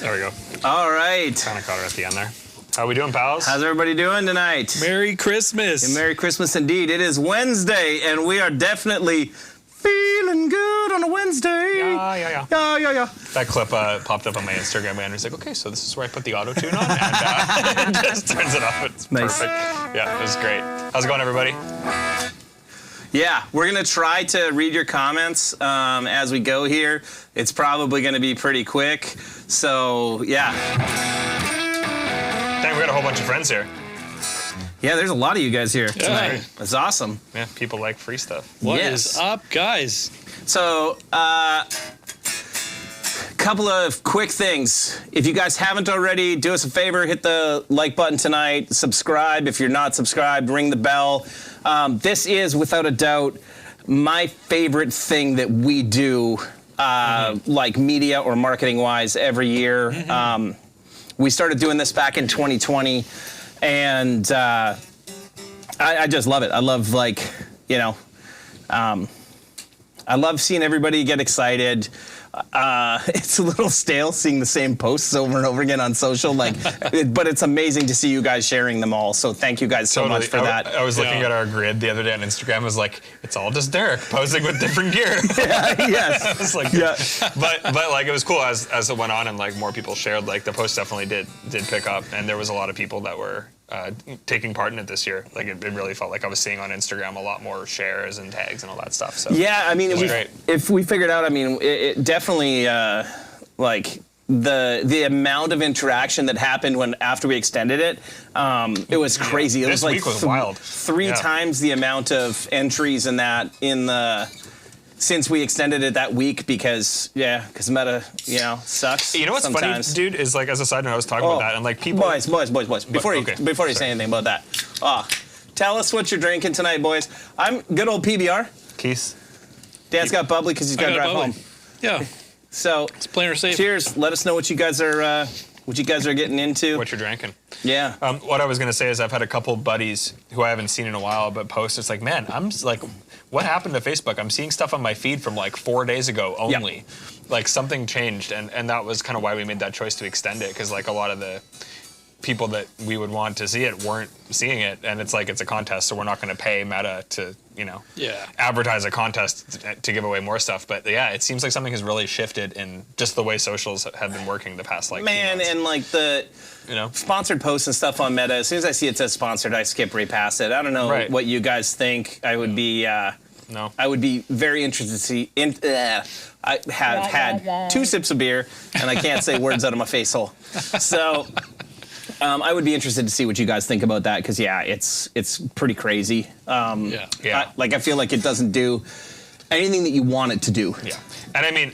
There we go. All right. Kind of caught her at the end there. How we doing, pals? How's everybody doing tonight? Merry Christmas. And Merry Christmas indeed. It is Wednesday, and we are definitely feeling good on a Wednesday. Yeah. Yeah. That clip popped up on my Instagram, and Andrew's like, okay, so this is where I put the auto-tune on, and it just turns it off. It's Nice. perfect. Yeah, it was great. How's it going, everybody? Yeah, we're going to try to read your comments as we go here. It's probably going to be pretty quick. So, yeah. Dang, we got a whole bunch of friends here. Yeah, there's a lot of you guys here tonight. That's awesome. Yeah, people like free stuff. What Yes. is up, guys? So, couple of quick things. If you guys haven't already, do us a favor, hit the like button tonight, subscribe. If you're not subscribed, ring the bell. This is, without a doubt, my favorite thing that we do, like media or marketing-wise, every year. We started doing this back in 2020, and I just love it. I love, like, you know, I love seeing everybody get excited. It's a little stale seeing the same posts over and over again on social, like, but it's amazing to see you guys sharing them all. So thank you guys so much for that. I was looking at our grid the other day on Instagram. I was like, it's all just Derek posing with different gear. Yes. I was like, Yeah. but like it was cool as it went on and like more people shared. Like the post definitely did pick up, and there was a lot of people that were taking part in it this year. Like it really felt like I was seeing on Instagram a lot more shares and tags and all that stuff. So Yeah, I mean, great. if we figured out, I mean, it definitely like the amount of interaction that happened after we extended it, it was crazy. It This was like week was wild. Three Yeah. times the amount of entries in that since we extended it that week because Meta, sucks. You know what's sometimes. funny, dude, is like as a side note, I was talking about that, and like people. Boys. Before you okay. say anything about that, tell us what you're drinking tonight, boys. I'm good old PBR. Keith. Dan's got bubbly because he's got to drive home. Yeah, So it's plain or safe. cheers. Let us know what you guys are getting into. What you're drinking. Yeah. What I was gonna say is I've had a couple buddies who I haven't seen in a while, but post it's like, man, I'm just like, what happened to Facebook? I'm seeing stuff on my feed from like 4 days ago only. Like something changed, and that was kind of why we made that choice to extend it, because like a lot of the people that we would want to see it weren't seeing it, and it's like it's a contest, so we're not going to pay Meta to advertise a contest to give away more stuff. But yeah, it seems like something has really shifted in just the way socials have been working the past like few months. And like the sponsored posts and stuff on Meta, as soon as I see it says sponsored, I skip right past it. I don't know what you guys think. I would be I would be very interested to see. I have had 2 sips of beer, and I can't say words out of my face hole. So I would be interested to see what you guys think about that, because it's pretty crazy. I feel like it doesn't do anything that you want it to do. Yeah, and I mean,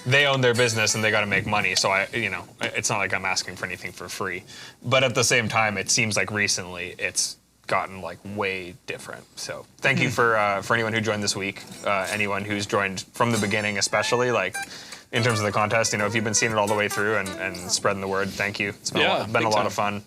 they own their business and they got to make money. So it's not like I'm asking for anything for free. But at the same time, it seems like recently it's gotten like way different. So thank you for anyone who joined this week, anyone who's joined from the beginning, especially like in terms of the contest. If you've been seeing it all the way through and spreading the word, thank you. It's been a lot of fun.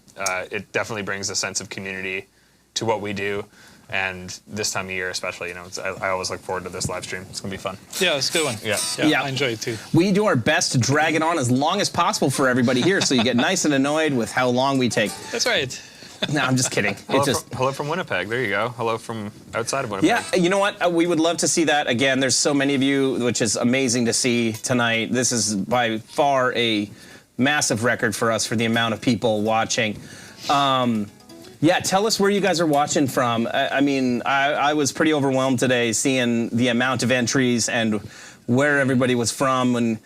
It definitely brings a sense of community to what we do. And this time of year, especially, I always look forward to this live stream. It's gonna be fun. Yeah, it's a good one. Yeah. I enjoy it too. We do our best to drag it on as long as possible for everybody here, so you get nice and annoyed with how long we take. That's right. No, I'm just kidding. Hello from Winnipeg. There you go. Hello from outside of Winnipeg. Yeah, you know what? We would love to see that again. There's so many of you, which is amazing to see tonight. This is by far a massive record for us for the amount of people watching. Yeah, tell us where you guys are watching from. I mean, I was pretty overwhelmed today seeing the amount of entries and where everybody was from when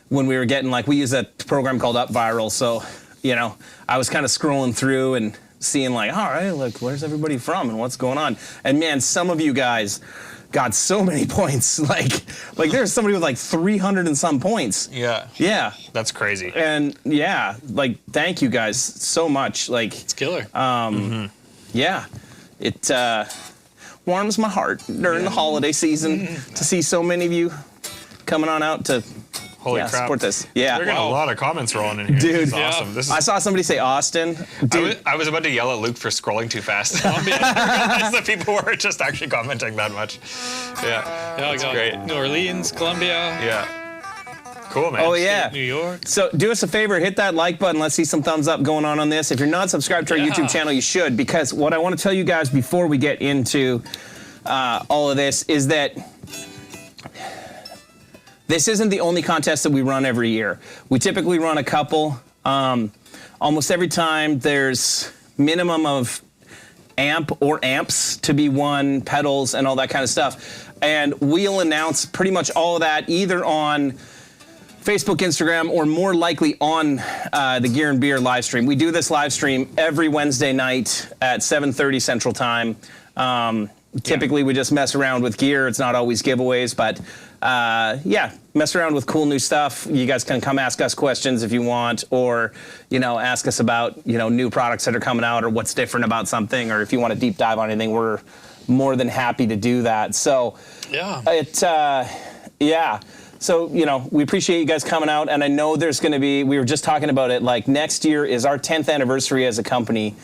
we were getting, like, we use a program called UpViral, so, I was kind of scrolling through and seeing like, all right, look, where's everybody from and what's going on? And man, some of you guys got so many points. Like there's somebody with like 300 and some points. Yeah. Yeah. That's crazy. And yeah, like, thank you guys so much. Like, It's killer. yeah, it warms my heart during the holiday season to see so many of you coming on out to Holy crap. support this. Yeah. We're getting a lot of comments rolling in here. Dude. This is awesome. This is, I saw somebody say Austin. Dude, I was about to yell at Luke for scrolling too fast. That's the people who are just actually commenting that much. Yeah, I that's got great. New Orleans, Columbia. Yeah. Cool, man. Oh, yeah. New York. So do us a favor, hit that like button. Let's see some thumbs up going on this. If you're not subscribed to our YouTube channel, you should, because what I want to tell you guys before we get into all of this is that this isn't the only contest that we run every year. We typically run a couple. Almost every time there's minimum of amp or amps to be won, pedals, and all that kind of stuff. And we'll announce pretty much all of that either on Facebook, Instagram, or more likely on the Gear and Beer live stream. We do this live stream every Wednesday night at 7:30 Central Time. Typically, we just mess around with gear. It's not always giveaways, but yeah, mess around with cool new stuff. You guys can come ask us questions if you want, or ask us about new products that are coming out, or what's different about something, or if you want to deep dive on anything, we're more than happy to do that. So yeah. So, we appreciate you guys coming out, and I know there's going to be, we were just talking about it, like next year is our 10th anniversary as a company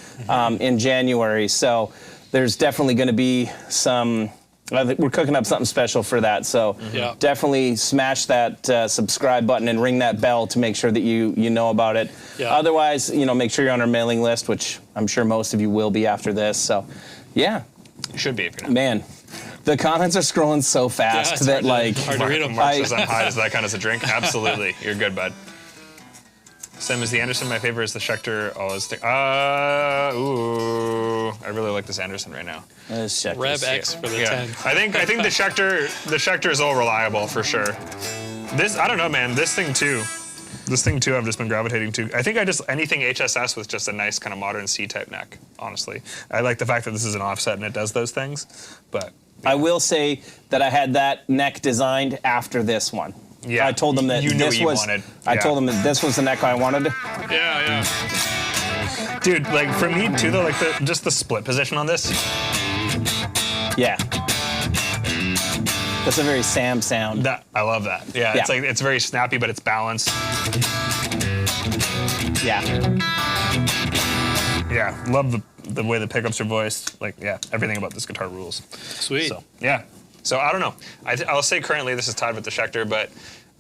in January, so there's definitely going to be some, we're cooking up something special for that, so definitely smash that subscribe button and ring that bell to make sure that you know about it. Otherwise, make sure you're on our mailing list, which I'm sure most of you will be after this, so yeah. You should be if you're not. Man. The comments are scrolling so fast that hard to read them. Mark says I'm high. Does that count as a drink? Absolutely. You're good, bud. Same as the Anderson. My favorite is the Schecter. Ooh. I really like this Anderson right now. Rev X for the 10. I think the Schecter is all reliable for sure. This, I don't know, man. This thing too I've just been gravitating to. I think anything HSS with just a nice kind of modern C-type neck, honestly. I like the fact that this is an offset and it does those things, but. I will say that I had that neck designed after this one. Yeah. I told them that I told them that this was the neck I wanted. Yeah. Dude, like for me too though, like just the split position on this. Yeah. That's a very Sam sound. I love that. Yeah, it's like it's very snappy, but it's balanced. Yeah. Yeah, love the way the pickups are voiced. Like, yeah, everything about this guitar rules. Sweet. So, yeah. So I don't know. I'll say currently this is tied with the Schecter, but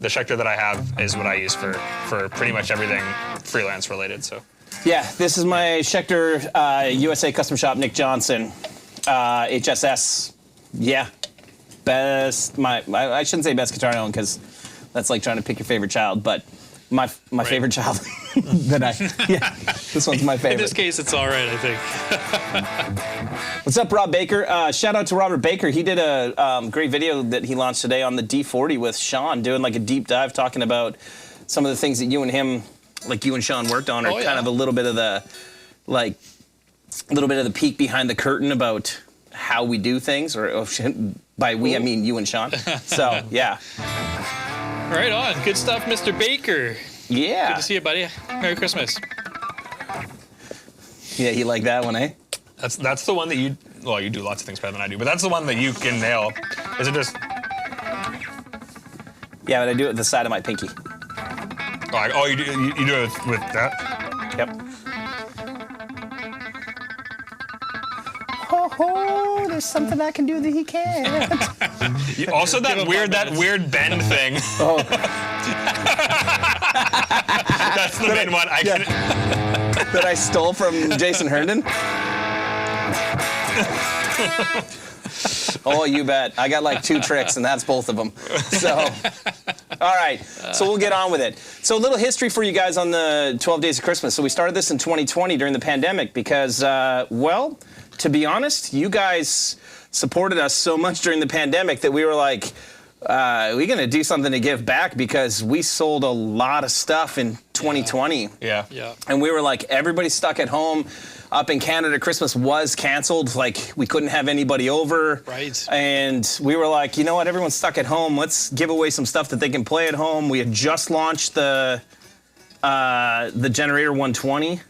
the Schecter that I have is what I use for pretty much everything freelance related. So. Yeah, this is my Schecter USA Custom Shop Nick Johnson HSS. Yeah. I shouldn't say best guitar I own because that's like trying to pick your favorite child, but my favorite child this one's my favorite. In this case, it's all right, I think. What's up, Rob Baker? Shout out to Robert Baker. He did a great video that he launched today on the D40 with Sean, doing like a deep dive, talking about some of the things that you and Sean worked on, or kind of a little bit of the peek behind the curtain about how we do things, or by we, I mean you and Sean. So, yeah. Right on. Good stuff, Mr. Baker. Yeah. Good to see you, buddy. Merry Christmas. Yeah, you like that one, eh? That's the one that you do lots of things better than I do, but that's the one that you can nail. Is it just? Yeah, but I do it with the side of my pinky. Oh, you do it with that? Yep. Oh, there's something I can do that he can't. Also, that weird bend thing. Oh. That's the main one. That I stole from Jason Herndon. Oh, you bet. I got like 2 tricks, and that's both of them. So, all right. So we'll get on with it. So a little history for you guys on the 12 Days of Christmas. So we started this in 2020 during the pandemic because, to be honest, you guys supported us so much during the pandemic that we were like, we're going to do something to give back, because we sold a lot of stuff in 2020. Yeah. And we were like, everybody's stuck at home. Up in Canada, Christmas was canceled. Like, we couldn't have anybody over. Right. And we were like, you know what? Everyone's stuck at home. Let's give away some stuff that they can play at home. We had just launched the Generator 120,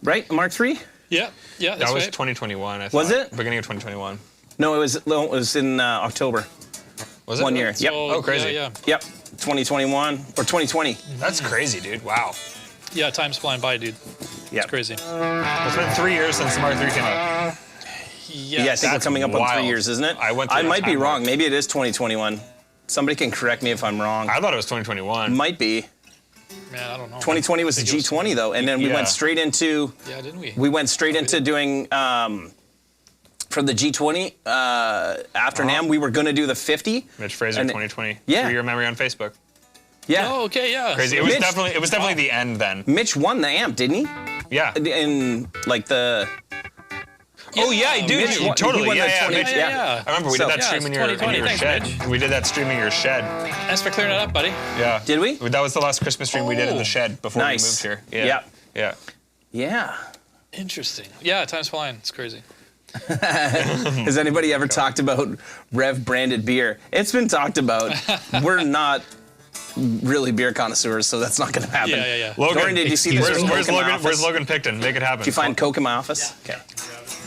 right? Mark III? Yeah, that's that was right. 2021, I thought. Was it? Beginning of 2021. No, it was in October. Was it? 1 year. Yep. Oh, crazy. Yeah. Yep. 2021 or 2020. That's crazy, dude. Wow. Yeah, time's flying by, dude. Yeah. It's crazy. It's been 3 years since the Mark III came out. Yeah, I think we're coming up on 3 years, isn't it? I went through I that might be timeline. wrong. Maybe it is 2021. Somebody can correct me if I'm wrong. I thought it was 2021. Might be. Man, I don't know. 2020 was the I think it was- G20 though, and then we Yeah. went straight into. Yeah, didn't we? We went straight into doing from the G20 after NAM. We were going to do the 50. Mitch Fraser, And- 2020. Yeah. For your memory on Facebook. Yeah. Oh, okay, yeah. Crazy. So- It was Mitch- definitely the end then. Mitch won the AMP, didn't he? Yeah. In like the. Oh yeah, dude. Mitch you- won- he totally. won Yeah, the yeah, 20 Mitch. yeah. I remember we So- did that Yeah, stream it's in your 2020. Thanks, shed. Mitch. We did that stream in your shed. Thanks for clearing it up, buddy. Yeah. Did we? That was the last Christmas stream we did in the Oh. shed before Nice. we moved here. Yeah. Yeah. Yeah. Interesting. Yeah, time's flying. It's crazy. Has anybody ever talked about Rev branded beer? It's been talked about. We're not really beer connoisseurs, so that's not going to happen. Yeah. Logan, Dorian, did you see this? Where's, Coke where's in my Logan? office? Where's Logan Picton? Make it happen. Did you find Coke in my office? Okay.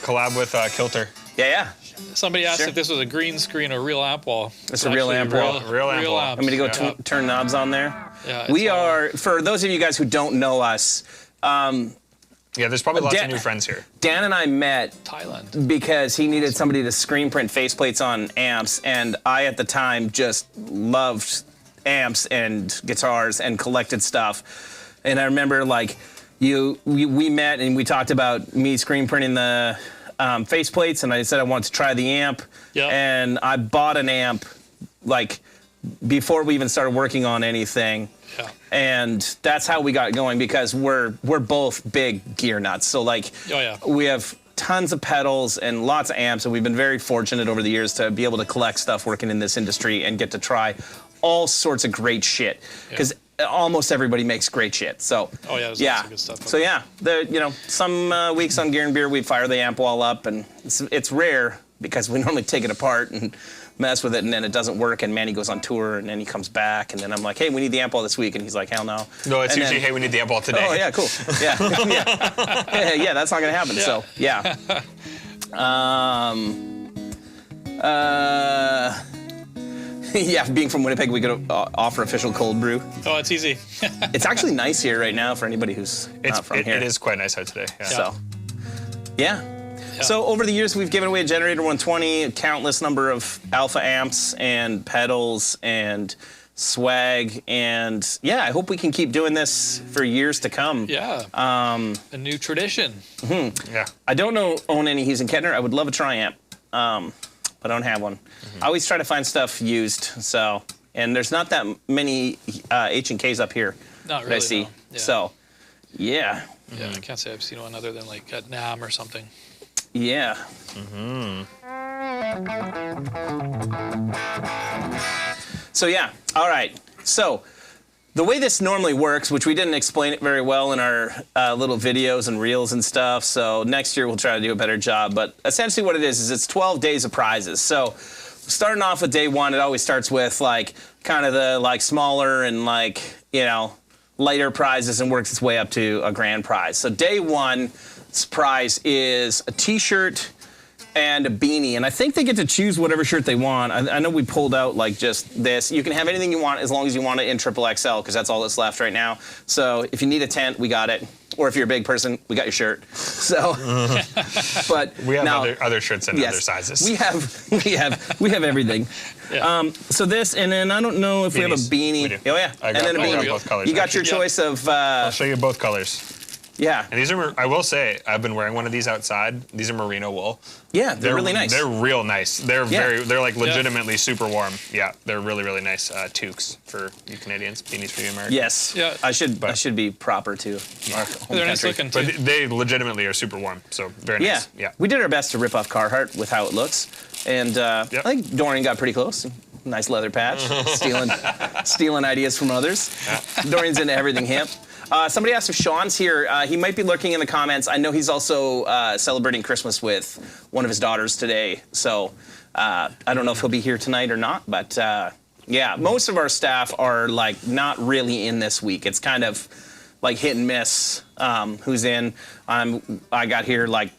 Collab with Kilter. Yeah. Somebody asked Sure. if this was a green screen or real amp wall. It's a real amp wall. Real amp wall. amp. I'm going to go Yeah. turn knobs on there. Yeah, it's We all- are, for those of you guys who don't know us, Yeah, there's probably lots Dan- of new friends here. Dan and I met Thailand. because he needed somebody to screen print faceplates on amps, and I at the time just loved amps and guitars and collected stuff. And I remember like we met and we talked about me screen printing the faceplates, and I said I wanted to try the amp, Yep. and I bought an amp like before we even started working on anything. Yeah. And that's how we got going because we're both big gear nuts. So like Oh, yeah. we have tons of pedals and lots of amps, and we've been very fortunate over the years to be able to collect stuff working in this industry and get to try all sorts of great shit because almost everybody makes great shit. So Oh, yeah, there's lots of good stuff. So yeah, some weeks on Gear and Beer we fire the amp wall up, and it's rare because we normally take it apart and mess with it, and then it doesn't work, and Manny goes on tour, and then he comes back, and then I'm like, hey, we need the amp wall this week, and he's like, hell no. No, it's And usually, then- hey, we need the amp wall today. Oh yeah, cool. Yeah, yeah, that's not gonna happen. So yeah. Yeah, being from Winnipeg, we could offer official cold brew. Oh, it's easy. It's actually nice here right now for anybody who's not from here. It is quite nice out today. Yeah. So, yeah. So over the years, we've given away a Generator 120, a countless number of alpha amps and pedals and swag, and yeah, I hope we can keep doing this for years to come. Yeah. A new tradition. Yeah. I don't own any Hughes and Kettner. I would love a Triamp, but I don't have one. I always try to find stuff used. So, and there's not that many H&Ks up here Not that really. I see. No. Yeah. So, yeah, Yeah, I can't say I've seen one other than like at NAM or something. yeah. So yeah, all right. So the way this normally works, which we didn't explain it very well in our little videos and reels and stuff, so next year we'll try to do a better job, but essentially what it is it's 12 days of prizes. So starting off with day one, it always starts with like kind of the like smaller and like, you know, lighter prizes and works its way up to a grand prize. So day one's prize is a t-shirt and a beanie, and I think they get to choose whatever shirt they want. I know we pulled out like just this. You can have anything you want as long as you want it in XXL, because that's all that's left right now. So if you need a tent, we got it. Or if you're a big person, we got your shirt. So, but We have now, other shirts in yes, other sizes. we have everything. Yeah. So this, and then I don't know if we have a Beanies. beanie. We do. Oh yeah, I and got- then a I got beanie. both colors, You got your actually. choice of I'll show you both colors. yeah, And these are, I will say, I've been wearing one of these outside. These are merino wool. yeah. They're really nice. They're real nice. They're Yeah. they're like legitimately super warm. Yeah, they're really, really nice toques for you Canadians, beanies for you Americans. Yes. Yeah. I should be proper to our home They're nice country. looking too. But they legitimately are super warm, so very Yeah. nice. Yeah. We did our best to rip off Carhartt with how it looks, and I think Dorian got pretty close. Nice leather patch, stealing ideas from others. Dorian's into everything hip. Somebody asked if Sean's here. He might be lurking in the comments. I know he's also celebrating Christmas with one of his daughters today, so I don't know if he'll be here tonight or not. But yeah, most of our staff are like not really in this week. It's kind of like hit and miss who's in. I got here like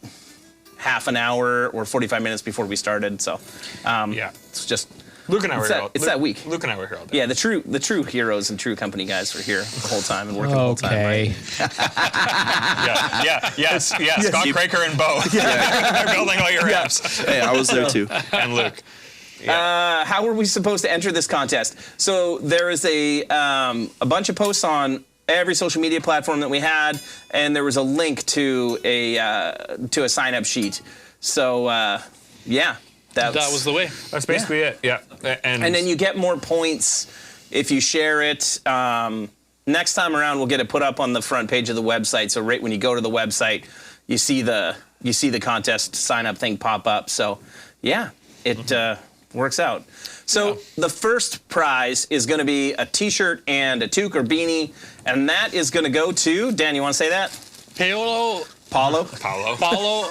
half an hour or 45 minutes before we started, so Yeah. it's just. Luke and I were It's here that- all it's that week. Luke and I were here all day. Yeah, the true heroes and true company guys were here the whole time and working the whole time. Right? Yes. Scott Craker and Bo. They're building all your apps. Hey, I was there too. And Luke. How were we supposed to enter this contest? So there is a bunch of posts on every social media platform that we had, and there was a link to a sign-up sheet. So yeah, That was the way. That's basically it. Yeah. and then you get more points if you share it. Next time around, we'll get it put up on the front page of the website. So right when you go to the website, you see the contest sign-up thing pop up. So yeah, it works out. So the first prize is going to be a T-shirt and a toque or beanie, and that is going to go to Dan. You want to say that? Paolo. Paulo. Paulo.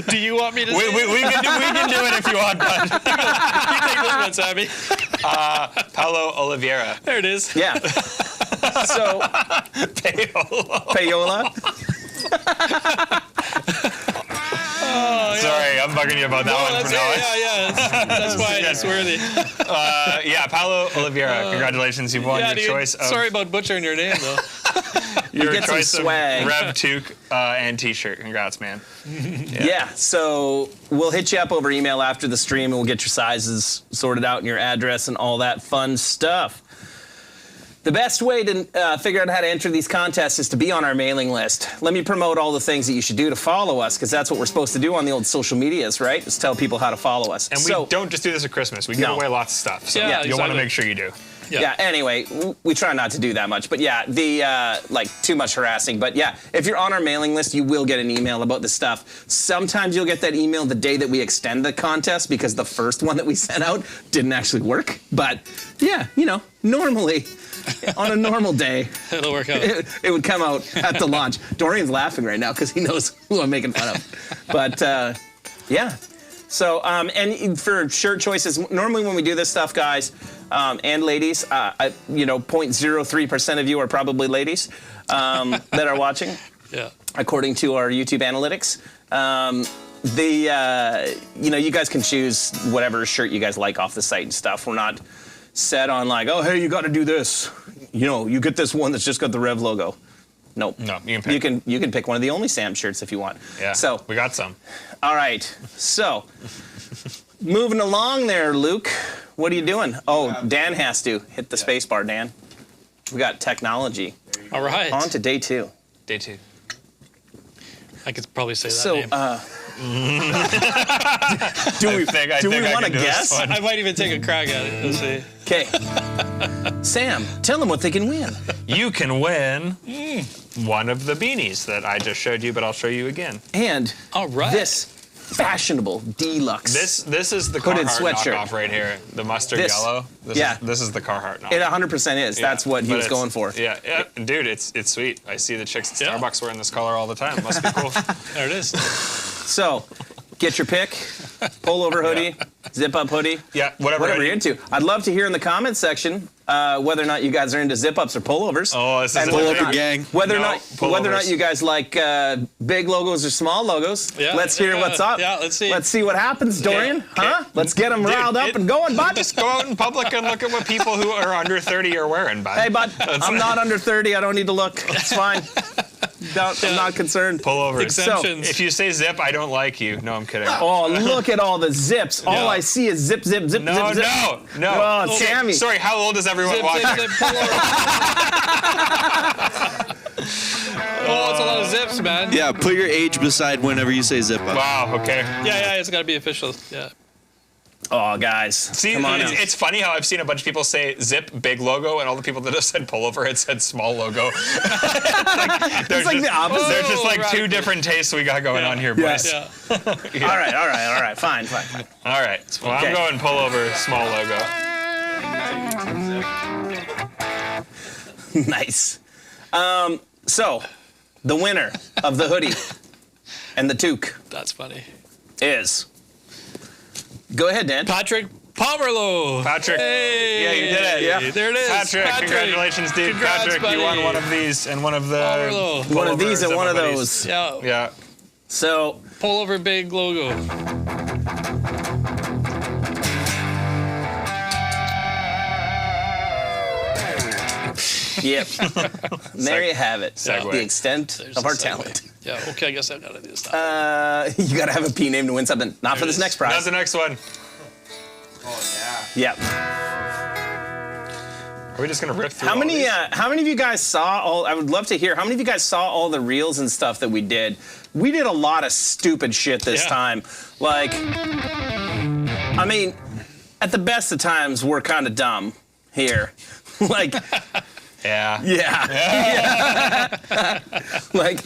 Do you want me to We say it? can do it if you want, bud. You take this one, Sammy. Paulo Oliveira. There it is. Yeah. So Paola. Sorry, I'm bugging you about that one That's from now on. it. Yeah. That's why it's worthy. Yeah, Paulo Oliveira. Congratulations, you've won Yeah, your dude. choice of Sorry about butchering your name, though. your get some choice of swag. Rev toque and T-shirt. Congrats, man. Yeah, so we'll hit you up over email after the stream, and we'll get your sizes sorted out and your address and all that fun stuff. The best way to figure out how to enter these contests is to be on our mailing list. Let me promote all the things that you should do to follow us, because that's what we're supposed to do on the old social medias, right? Is tell people how to follow us. And we don't just do this at Christmas. We give No. away lots of stuff. So Yeah, you'll want to exactly. make sure you do. Yeah, anyway, we try not to do that much. But yeah, the too much harassing. But yeah, if you're on our mailing list, you will get an email about this stuff. Sometimes you'll get that email the day that we extend the contest, because the first one that we sent out didn't actually work. But yeah, normally, on a normal day, It'll work out. it would come out at the launch. Dorian's laughing right now because he knows who I'm making fun of. But yeah. So, and for shirt choices, normally when we do this stuff, guys, and ladies, 0.03% of you are probably ladies that are watching, Yeah. according to our YouTube analytics. You guys can choose whatever shirt you guys like off the site and stuff. We're not set on like, oh, hey, you got to do this. You get this one that's just got the Rev logo. Nope. No, you can pick. You can pick one of the Only Sam shirts if you want. Yeah. So we got some. all right. So, moving along there, Luke. What are you doing? Oh, Dan has to hit the space bar, Dan. We got technology. All right. On to day 2. Day 2. I could probably say that So, name. do we I want to can do this guess? one. I might even take a crack at it. Let's see. Okay. Sam, tell them what they can win. You can win one of the beanies that I just showed you, but I'll show you again. And All right. this fashionable deluxe. This is the Hooded Carhartt sweatshirt. knockoff right here. The mustard This. yellow. Yeah. This is the Carhartt knockoff. It 100% is. Yeah, That's what he but was it's- going for. Yeah, dude, it's sweet. I see the chicks at Yeah. Starbucks wearing this color all the time. Must be cool. There it is. So, get your pick. Pullover hoodie, zip-up hoodie. Yeah, whatever. Whatever you're into. I'd love to hear in the comments section whether or not you guys are into zip-ups or pullovers. Oh, this is And a whether or thing. not- gang. Whether or No, not whether or not pullovers. you guys like big logos or small logos. Yeah, Let's hear yeah, what's up. yeah, let's see. Let's see what happens, Dorian. Huh? Let's get them Dude, riled up and going, bud. Just go out in public and look at what people who are under 30 are wearing, bud. Hey, bud. I'm not under 30. I don't need to look. It's fine. I'm not concerned. Pullovers. Exemptions. If you say zip, I don't like you. No, I'm kidding. Oh, look at all the zips. All Yeah. I see is zip, zip, zip, No, zip, zip. no. Oh, Okay, Sammy. Sorry, how old is everyone Zip, watching? zip, zip, pull over. Oh, it's a lot of zips, man. Yeah, put your age beside whenever you say zip up. Wow, okay. Yeah, it's got to be official. Yeah. Oh, guys. See, Come on it's, now. it's funny how I've seen a bunch of people say zip, big logo, and all the people that have said pullover had said small logo. It's like the opposite. There's just like two radical. different tastes we got going on here, Yes. boys. Yeah. All right. Fine. All right. Well, Okay. I'm going pullover, small logo. Nice. So, the winner of the hoodie and the toque That's funny. is. Go ahead, Dan. Patrick Pomerlo. Patrick. Hey. Yeah, you did it. Yeah. There it is. Patrick, congratulations, dude. Congrats, Patrick, buddy. you won one of these and one of the Pomerlo. One of these pullovers and one of my buddies. those. Yeah. Yeah. So, Pull over big logo. yep. There you have it. Segue. The extent There's of a our segue. talent. Yeah, okay, I guess I gotta do this now. You got to have a P name to win something. Not for it this is. next Not prize. the next one. Yep. Are we just gonna rip through How all many? these? How many of you guys saw all? I would love to hear. How many of you guys saw all the reels and stuff that we did? We did a lot of stupid shit this Yeah. time. Like, I mean, at the best of times, we're kind of dumb here. Like, Yeah. yeah. Like,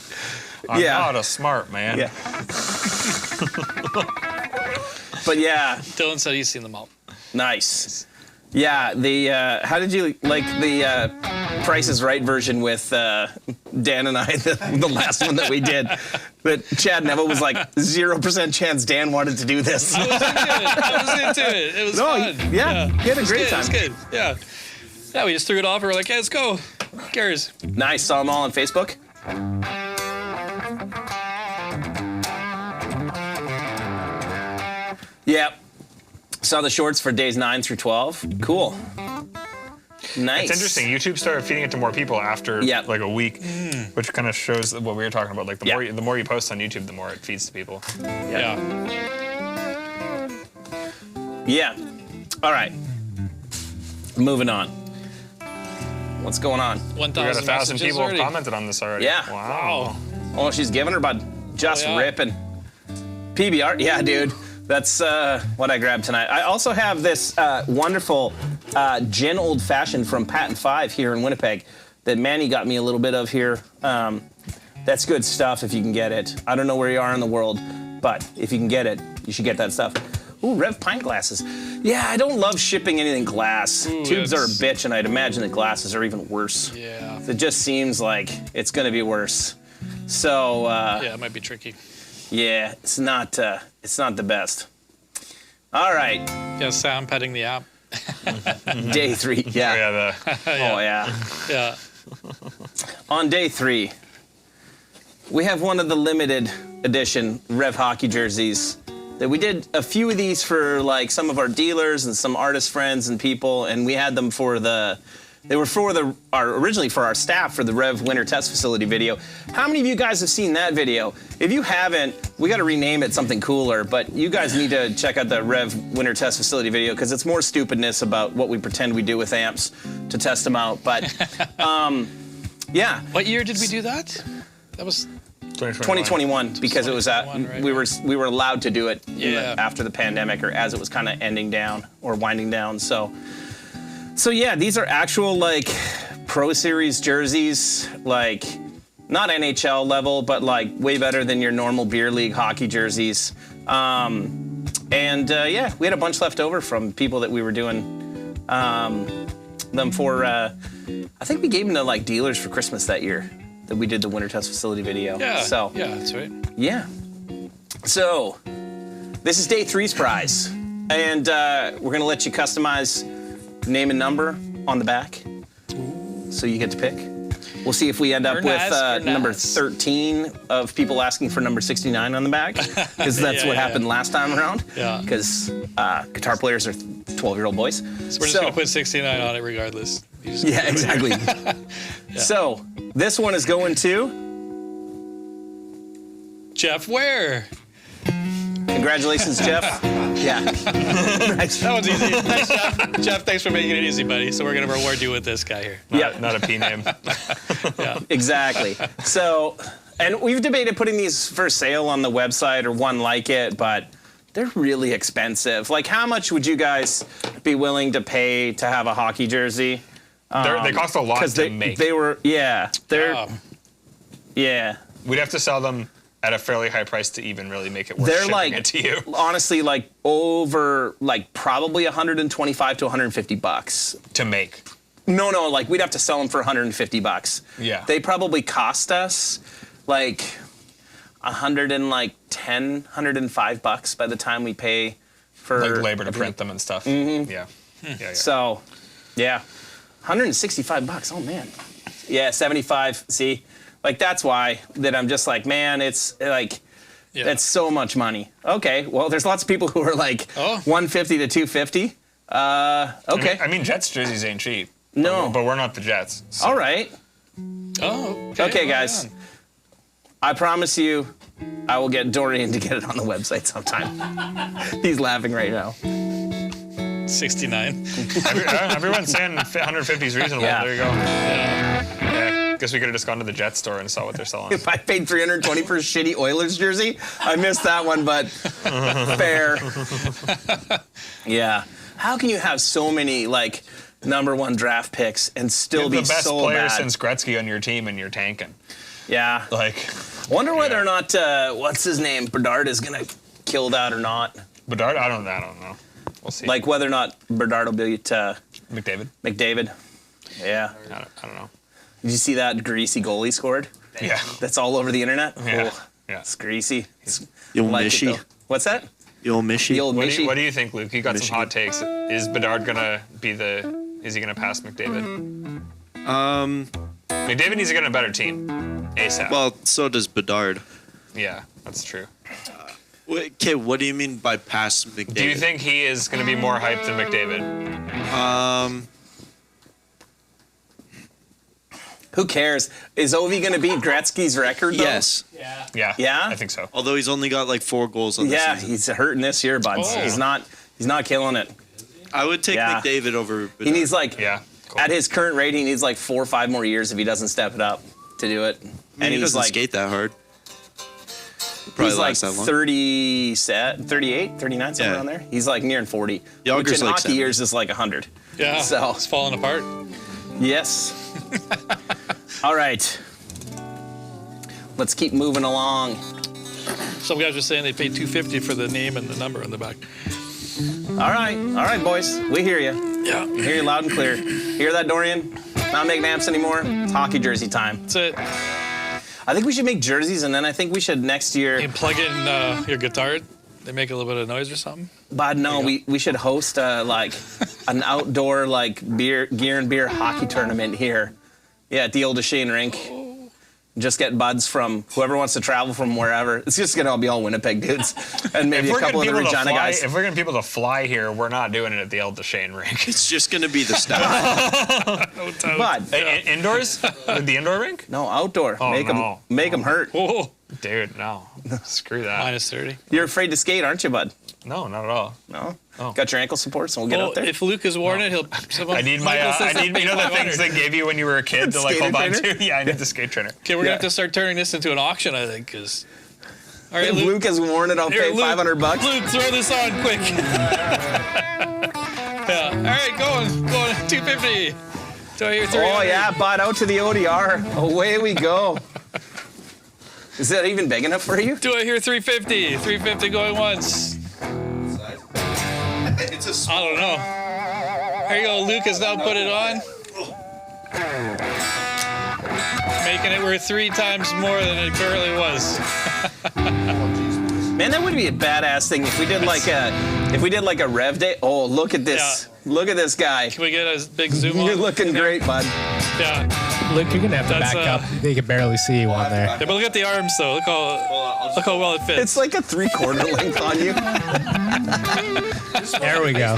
I'm yeah. not a smart man. Yeah. But yeah, Dylan said he's seen them all. nice. Yeah, the how did you like the Price is Right version with Dan and I, the last one that we did? But Chad Neville was like 0% chance Dan wanted to do this. I was into it. It was No, fun. yeah, he had a It was great good. time. It was good. Yeah. Yeah, we just threw it off and we're like, hey, let's go. Who cares? Nice, saw them all on Facebook. Yep. Saw the shorts for days 9 through 12. Cool. Nice. It's interesting. YouTube started feeding it to more people after Yeah. like a week, which kind of shows what we were talking about. Like Yeah. the more you post on YouTube, the more it feeds to people. Yeah. Yeah. All right. Moving on. What's going on? 1,000 We got 1,000 messages people already. have commented on this already. Yeah. Wow. Oh, she's giving her, bud. Just Oh, yeah. ripping. PBR. Yeah, dude. That's what I grabbed tonight. I also have this wonderful gin old fashioned from Patent 5 here in Winnipeg that Manny got me a little bit of here. That's good stuff if you can get it. I don't know where you are in the world, but if you can get it, you should get that stuff. Ooh, Rev pint glasses. Yeah, I don't love shipping anything glass. Tubes are a it's- bitch, and I'd imagine the glasses are even worse. Yeah. It just seems like it's going to be worse. So, Yeah, it might be tricky. yeah, it's not the best. All right, Yeah, Sam petting the app. day 3. Oh, Yeah. yeah. Oh yeah. Yeah. On day 3, we have one of the limited edition Rev hockey jerseys. That we did a few of these for like some of our dealers and some artist friends and people, and we had them for originally for our staff for the Rev Winter Test Facility video. How many of you guys have seen that video? If you haven't, we got to rename it something cooler, but you guys need to check out the Rev Winter Test Facility video because it's more stupidness about what we pretend we do with amps to test them out. But yeah, What year did we do that? That was 2021 because it was 2021, right? we were allowed to do it Yeah. after the pandemic or as it was kind of ending down or winding down. So yeah, these are actual like Pro Series jerseys, like not NHL level, but like way better than your normal beer league hockey jerseys. Yeah, we had a bunch left over from people that we were doing them for. I think we gave them to like dealers for Christmas that year that we did the Winter Test Facility video. Yeah. So Yeah, that's right. yeah. So this is day 3's prize, and we're gonna let you customize name and number on the back, so you get to pick. We'll see if we end up Very with nice, very number nice. 13 of people asking for number 69 on the back, because that's Yeah, what yeah, happened last time around. Yeah. Because guitar players are 12-year-old boys. So we're just gonna put 69 on it regardless. You just- Yeah, exactly. So this one is going to. Jeff Ware. Congratulations, Jeff. Yeah. Nice. That one's easy. Thanks, Jeff. Jeff, thanks for making it easy, buddy. So we're gonna reward you with this guy here. Yep. Not a P name. Yeah. Exactly. So, and we've debated putting these for sale on the website or one like it, but they're really expensive. Like, how much would you guys be willing to pay to have a hockey jersey? They cost a lot Because to make. they were, yeah, they're, yeah. We'd have to sell them at a fairly high price to even really make it worth They're shipping like, it to you. honestly, like over, like probably 125 to 150 bucks. To make. No, like we'd have to sell them for 150 bucks. Yeah. They probably cost us like 105 bucks by the time we pay for Like labor to print them and stuff. Mm-hmm. Yeah. Yeah. So, yeah, 165 bucks. Oh man. Yeah, 75. See, like that's why that I'm just like, man, it's like Yeah. that's so much money. Okay, well, there's lots of people who are like Oh. 150 to 250. Okay, I mean, Jets jerseys ain't cheap. No. But we're not the Jets. So. all right. Oh. Okay, right guys. on. I promise you, I will get Dorian to get it on the website sometime. He's laughing right now. 69. Everyone's saying 150 is reasonable. Yeah. There you go. Yeah. Guess we could have just gone to the Jets store and saw what they're selling. If I paid $320 for a shitty Oilers jersey, I missed that one, but fair. Yeah. How can you have so many like #1 draft picks and still You're be the best so player bad? since Gretzky on your team, and you're tanking. Yeah. Like, Wonder whether or not what's his name, Bedard is gonna kill that or not. Bedard, I don't know. We'll see. Like whether or not Bedard will beat McDavid. McDavid. Yeah. I don't know. Did you see that greasy goal he scored? Yeah. That's all over the internet. Yeah. Oh, Yeah. it's greasy. The old Like it, Mishy. though. What's that? The old Mishy. The old What Mishy. do you think, Luke? You got some Michigan. hot takes. Is Bedard gonna be is he gonna pass McDavid? McDavid needs to get on a better team. ASAP. Well, so does Bedard. Yeah, that's true. Okay, what do you mean by pass McDavid? Do you think he is gonna be more hyped than McDavid? Who cares? Is Ovi going to beat Gretzky's record, though? Yes. Yeah. Yeah? I think so. Although he's only got like 4 goals on the Yeah, season. he's hurting this year, bud. Oh. He's not killing it. I would take Yeah. McDavid over Bedard. He needs like, Yeah. Cool. at his current rate, he needs like 4 or 5 more years if he doesn't step it up to do it. I mean, And he he's doesn't like, skate that hard. Probably he's like last that long. 38, 39, somewhere Yeah. around there. He's like nearing 40. Yager's which in like hockey 70. years is like 100. Yeah. So- It's falling apart. Yes. All right. Let's keep moving along. Some guys were saying they paid $250 for the name and the number on the back. All right, boys. We hear you. Yeah. We hear you loud and clear. Hear that, Dorian? Not making amps anymore. It's hockey jersey time. That's it. I think we should make jerseys, and then I think we should next year. You plug in your guitar. They make a little bit of noise or something. But no, we should host like an outdoor like gear and beer hockey tournament here. Yeah, at the old Duchesne rink. Just get buds from whoever wants to travel from wherever. It's just gonna be all Winnipeg dudes, and maybe a couple of the Regina guys. If we're getting people to fly here, we're not doing it at the El Duchesne rink. It's just going to be the staff. But Indoors? The indoor rink? no, outdoor. Oh, make no. them hurt. Whoa. Dude, no. Screw that. Minus 30. You're afraid to skate, aren't you, bud? No, not at all. No. Oh. Got your ankle supports, and we'll get Well, up there. if Luke has worn it, he'll. I need my, you know the things they gave you when you were a kid to like Skater hold on trainer? to? Yeah, I need the skate trainer. Okay, we're Yeah. gonna have to start turning this into an auction, I think, because. All right, If Luke has worn it, I'll Here, pay Luke, $500. Luke, throw this on quick. Yeah. All right, going 250. Do I hear 300? Oh yeah, bud, out to the ODR. Away we go. Is that even big enough for you? Do I hear 350? 350 going once. It's a I don't know. There you go. Luke has now put it on. Making it worth 3 times more than it currently was. Man, that would be a badass thing if we did like a rev day. Oh, look at this. Look at this guy. Can we get a big zoom You're on? looking great, bud. Yeah. Look, you're gonna have to That's, back up. They can barely see you on there. Yeah, but look at the arms though. Look how well it fits. It's like a 3/4 length on you. There we go.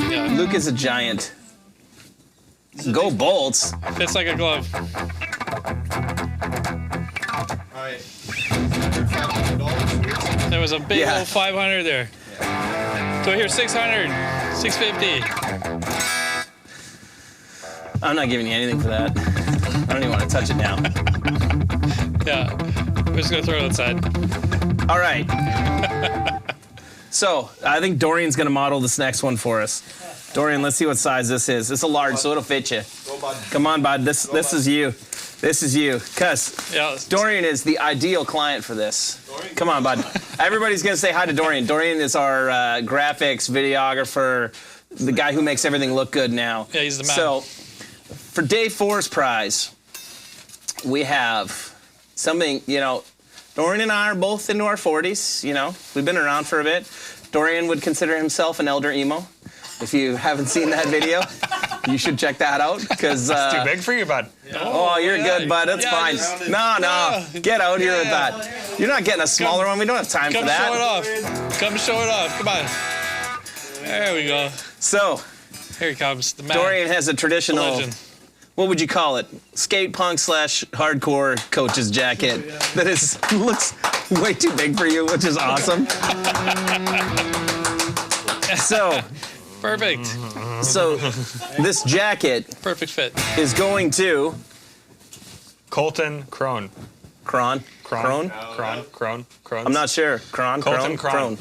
Yeah. Luke is a giant. Go Bolts. Fits like a glove. There was a big Yeah. old 500 there. Do I hear 600? 650? I'm not giving you anything for that. I don't even want to touch it now. Yeah. We're just gonna throw it outside. All right. So I think Dorian's gonna model this next one for us. Dorian, let's see what size this is. It's a large, so it'll fit you. Come on, bud. This is you. This is you. Cuz Yeah. Dorian is the ideal client for this. Come on, bud. Everybody's gonna say hi to Dorian. Dorian is our graphics, videographer, the guy who makes everything look good now. Yeah, he's the man. So for day 4's prize, we have something, Dorian and I are both into our 40s, We've been around for a bit. Dorian would consider himself an elder emo. If you haven't seen that video, you should check that out because Too big for you, bud. oh, you're yeah. good, bud. That's Yeah, fine. just- No, get out here with Yeah. that. You're not getting a smaller one. We don't have time Come for that. show it off. Come show it off. Come on. There we go. So Here he comes. The man. Dorian has a The traditional legend. what would you call it? Skate punk / hardcore coach's jacket that looks way too big for you, which is awesome. So Perfect. this jacket Perfect fit. is going to Colton Crone. Kron. Crone. Kron? Crone. I'm not sure. Kron. Colton Kron. Kron.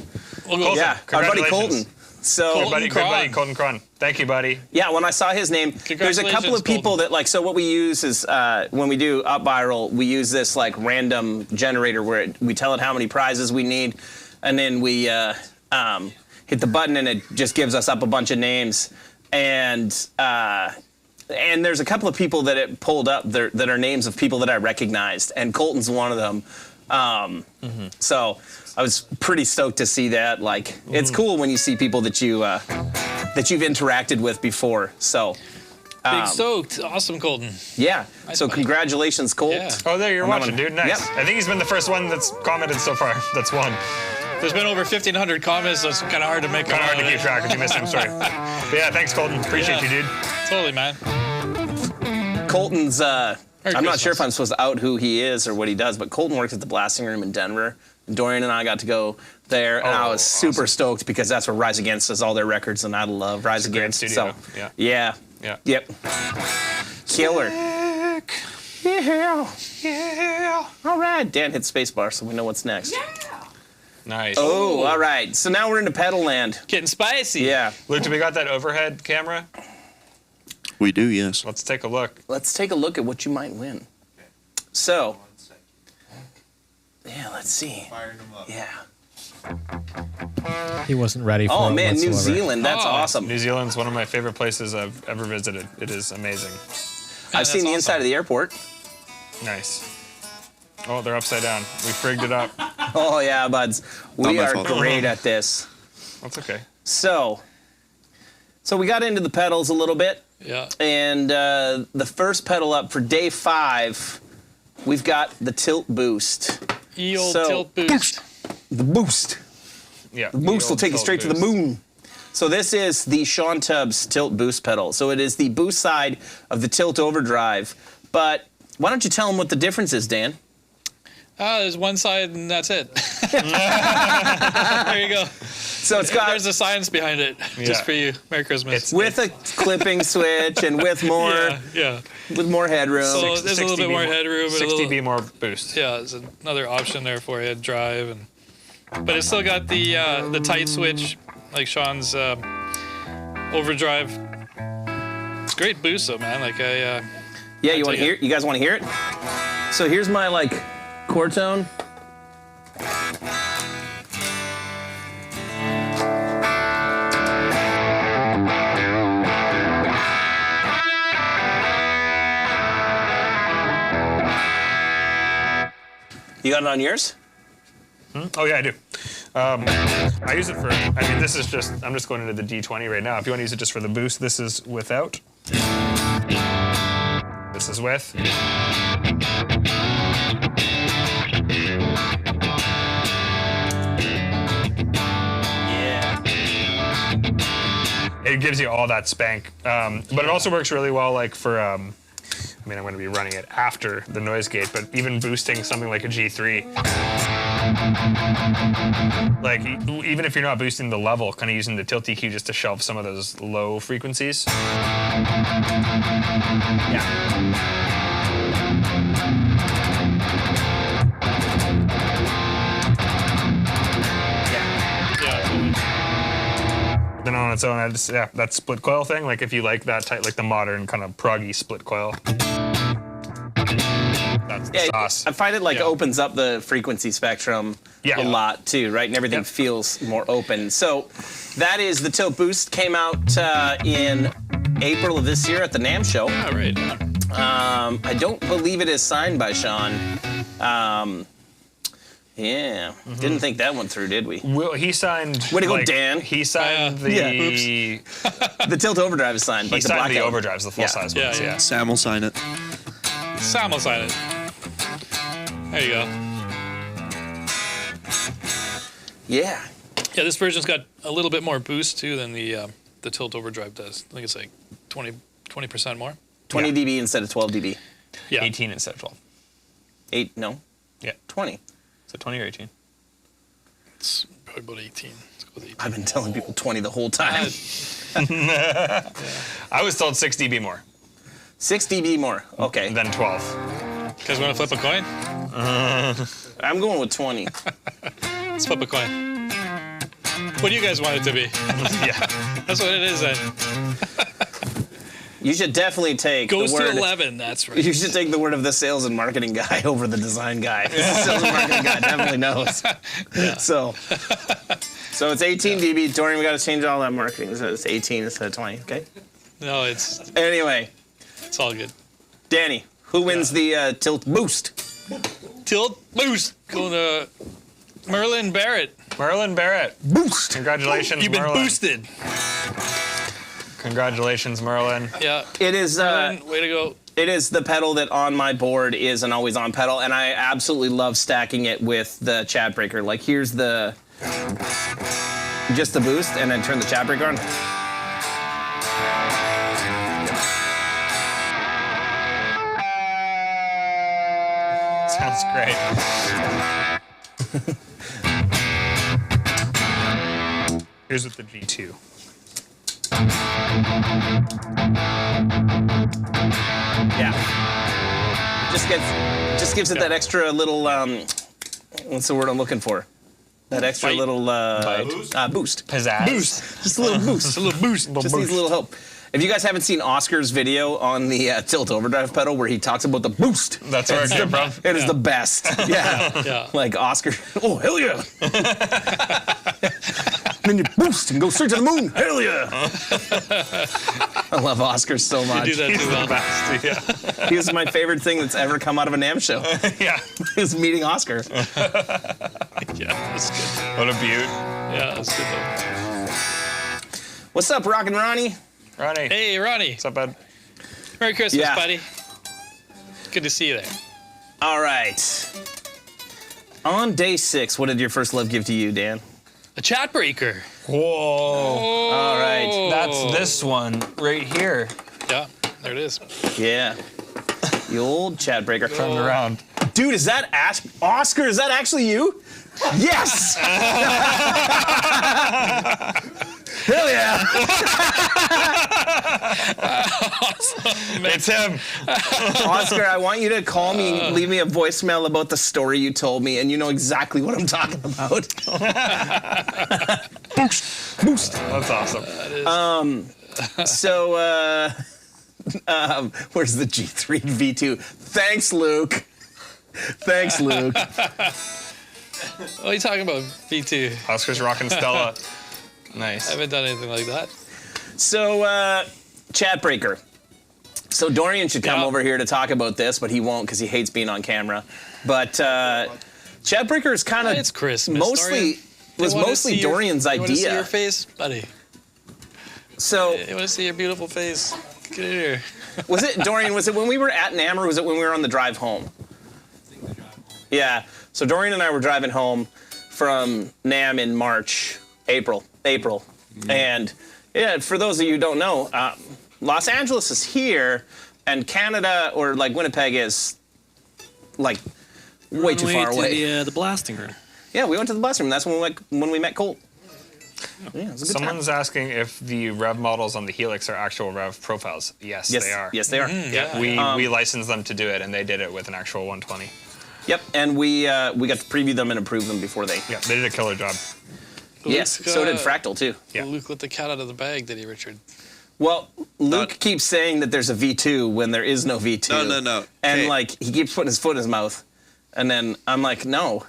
We'll go. Colton, Yeah, our buddy congratulations. Colton. So Good buddy, Cron. Colton Cron. Thank you, buddy. yeah, when I saw his name, there's a couple of Congratulations, people Colton. that like. So what we use is when we do Up Viral, we use this like random generator where we tell it how many prizes we need, and then we hit the button and it just gives us up a bunch of names, and there's a couple of people that it pulled up that are names of people that I recognized, and Colton's one of them. So I was pretty stoked to see that. Like, it's cool when you see people that you've interacted with before. So Big stoked. Awesome, Colton. yeah. So buddy. congratulations, Colt. Yeah. Oh, there, you're On that watching, one. dude. Nice. Yep. I think he's been the first one that's commented so far. That's won. There's been over 1,500 comments, so it's kind of hard to make. Kind of hard to keep track if you missed him. Sorry. But yeah, thanks, Colton. Appreciate you, dude. Totally, man. Colton's. I'm not sure if Christmas. I'm supposed to out who he is or what he does, but Colton works at the Blasting Room in Denver. And Dorian and I got to go there, and I was super stoked because that's where Rise Against does all their records, and I love Rise a great Against. studio. So Yeah. yeah. Yeah. Yep. Killer. Yeah. Yeah. All right. Dan hit spacebar, so we know what's next. Nice. Oh, all right. So now we're into pedal land. Getting spicy. Yeah. Luke, do we got that overhead camera? We do, yes. Let's take a look. Let's take a look at what you might win. So, yeah, let's see. Yeah. He wasn't ready for Oh it man, New whatsoever. Zealand. That's Oh, awesome. New Zealand's one of my favorite places I've ever visited. It is amazing. I've seen the that's inside awesome. of the airport. Nice. Oh, they're upside down. We frigged it up. Oh yeah, buds. We my are fault. great at this. That's okay. So we got into the pedals a little bit, Yeah. and the first pedal up for day 5, we've got the Tilt Boost. Old So- tilt boost. The Boost. Yeah. The Boost will take you straight to the moon. So this is the Sean Tubbs Tilt Boost pedal. So it is the boost side of the Tilt Overdrive. But why don't you tell them what the difference is, Dan? There's one side and that's it. There you go. So it's got There's the science behind it. Yeah. Just for you. Merry Christmas. with a clipping switch and with more yeah. with more headroom. So there's a little bit more headroom. and a 60 little, B more boost. Yeah, there's another option there for you, drive, but it's still got the tight switch, like Sean's overdrive. It's great boost though, man. Like yeah, you want to take hear? You guys want to hear it? So here's my like core tone. You got it on yours? Oh yeah, I do. I use it for. I mean, this is just. I'm just going into the D20 right now. If you want to use it just for the boost, this is without. This is with. Yeah. It gives you all that spank, but it also works really well, like for. I mean, I'm going to be running it after the noise gate, but even boosting something like a G3. Like, even if you're not boosting the level, kind of using the tilt EQ just to shelve some of those low frequencies. Yeah. yeah. Then on its own, that split coil thing, like if you like that type, like the modern kind of proggy split coil. That's the Yeah, sauce. I find it like Yeah. opens up the frequency spectrum Yeah. a lot too, right? And everything Yep. feels more open. So that is the Tilt Boost. Came out in April of this year at the NAMM show. All right. I don't believe it is signed by Sean. Yeah, didn't think that one through, did we? Will he signed? Way to go, Dan. He signed the. Yeah, He The Tilt Overdrive is signed. Like signed the Blackout. overdrives, the full Yeah. size Yeah, ones. yeah. Yeah. Sam will sign it. Sam will sign it. There you go. Yeah. Yeah, this version's got a little bit more boost too than the Tilt Overdrive does. I think it's like 20% more. 20 Yeah. dB instead of 12 dB. Yeah. 18 instead of 12. 8, no, Yeah. 20. So 20 or 18? It's probably about 18. Let's go with 18. I've been telling people 20 the whole time. I was told 6 dB more 6 dB more. Okay. than 12. Guys want to flip a coin? I'm going with 20. Let's flip a coin. What do you guys want it to be? Yeah. That's what it is then. You should definitely take Goes the to word. 11. That's right. You should take the word of the sales and marketing guy over the design guy. The sales and marketing guy definitely knows. So it's 18 dB. Dorian, we got to change all that marketing. So it's 18 instead of 20. Okay. No, it's Anyway, all good. Danny, who wins the tilt boost? Tilt boost. Going to Merlin Barrett. Merlin Barrett. Boost. Congratulations, You've been Merlin. boosted. Congratulations, Merlin. Yeah. It is. Merlin, way to go. It is the pedal that on my board is an always on pedal, and I absolutely love stacking it with the chat breaker. Like here's the just the boost, and then turn the chat breaker on. Sounds great. Here's with the G2. Yeah. Just gives it that extra little what's the word I'm looking for? That extra Bite. little Bite. boost. Pizzazz. Boost. Just a little boost. Just a little boost. Just needs a little help. If you guys haven't seen Oscar's video on the tilt overdrive pedal where he talks about the boost, That's where it came from. it is the best. Yeah. Yeah. Like Oscar. Oh, hell yeah. Then you boost and go straight to the moon. Hell yeah. I love Oscar so You much. do that too well. Best, yeah. He was my favorite thing that's ever come out of a NAMM show. Yeah. Is meeting Oscar. Yeah, that's good. What a beaut. Yeah, that's good though. What's up, Rockin' Ronnie? Ronnie. Hey, Ronnie. What's up, bud? Merry Christmas, Yeah. buddy. Good to see you there. All right. On day 6, what did your first love give to you, Dan? A chat breaker. Whoa. All right. That's this one right here. Yeah, there it is. Yeah. The old chat breaker. Turned around. Dude, is that Oscar? Is that actually you? Yes! Hell yeah! It's him. Oscar, I want you to call me, leave me a voicemail about the story you told me, and you know exactly what I'm talking about. Boost. That's awesome. So, where's the G3 V2? Thanks, Luke. Thanks, Luke. What are you talking about, V2? Oscar's rocking Stella. I Nice. haven't done anything like that. So, chat breaker. So Dorian should come Yeah. over here to talk about this, but he won't because he hates being on camera. But chat breaker is kind of It's Christmas. mostly Dorian. was They wanna mostly see your- Dorian's You want to see your idea. face, buddy? So You want to see your beautiful face? Get in here. was it Dorian? Was it when we were at NAMM or was it when we were on the drive home? Yeah. So Dorian and I were driving home from NAMM in April. And yeah, for those of you who don't know, Los Angeles is here, and Canada or like Winnipeg is like way too far away. The blasting room. Yeah, we went to the bus room. That's when we met Colt. Yeah, it was a good time. Someone's asking if the rev models on the Helix are actual rev profiles. Yes, Yes, they are. yes, they are. Yeah, we licensed them to do it, and they did it with an actual 120. Yep, and we got to preview them and approve them before they. Yeah, they did a killer job. Yes, Luke, so did Fractal too. Yeah. Luke let the cat out of the bag, did he, Richard? Well, Luke keeps saying that there's a V2 when there is no V2. No. And Okay. like he keeps putting his foot in his mouth, and then I'm like, no,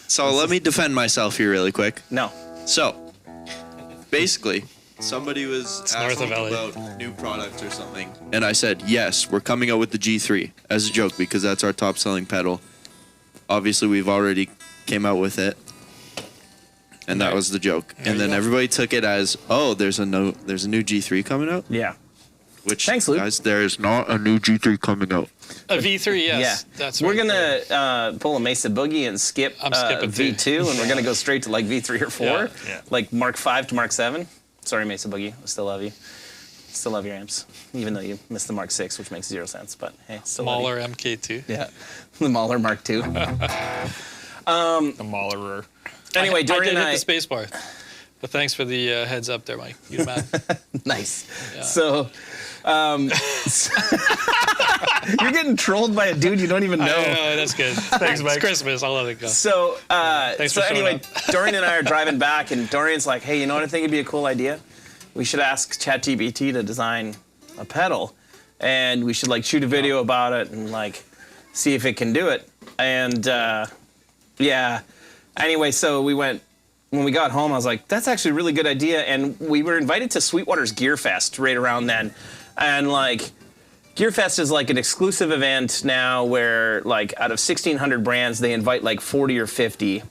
So let me defend myself here really quick. no. So, basically, somebody was north asking of LA. about new products or something, and I said, yes, we're coming out with the G3 as a joke because that's our top selling pedal. Obviously, we've already came out with it, and that Right. was the joke. There And you then go. everybody took it as, oh, there's a new G3 coming out. Yeah. Which, Thanks, Luke. guys, there is not a new G3 coming out. A V3, yes. Yeah, That's we're right. gonna pull a Mesa Boogie and skip I'm skipping too. V2, and we're gonna go straight to like V3 or 4, Yeah, yeah. like Mark 5 to Mark 7. Sorry, Mesa Boogie, I still love you. Still love your amps. even though you missed the Mark 6, which makes 0 sense. But hey, still Mauler MK2. Yeah, the Mauler Mark II. The Maulerer. Anyway, I did Dorian and I. hit the space bar. But thanks for the heads up there, Mike. You man. Nice. Yeah. So, you're getting trolled by a dude you don't even know. That's good. Thanks, Mike. It's Christmas. I'll let it go. So, Thanks for showing anyway, up. Dorian and I are driving back, and Dorian's like, "Hey, you know what I think would be a cool idea? We should ask ChatGPT to design a pedal, and we should like shoot a video about it and like see if it can do it." And yeah. Anyway, so we went. When we got home, I was like, "That's actually a really good idea." And we were invited to Sweetwater's Gear Fest right around then, and like. Gear Fest is like an exclusive event now where like out of 1,600 brands, they invite like 40 or 50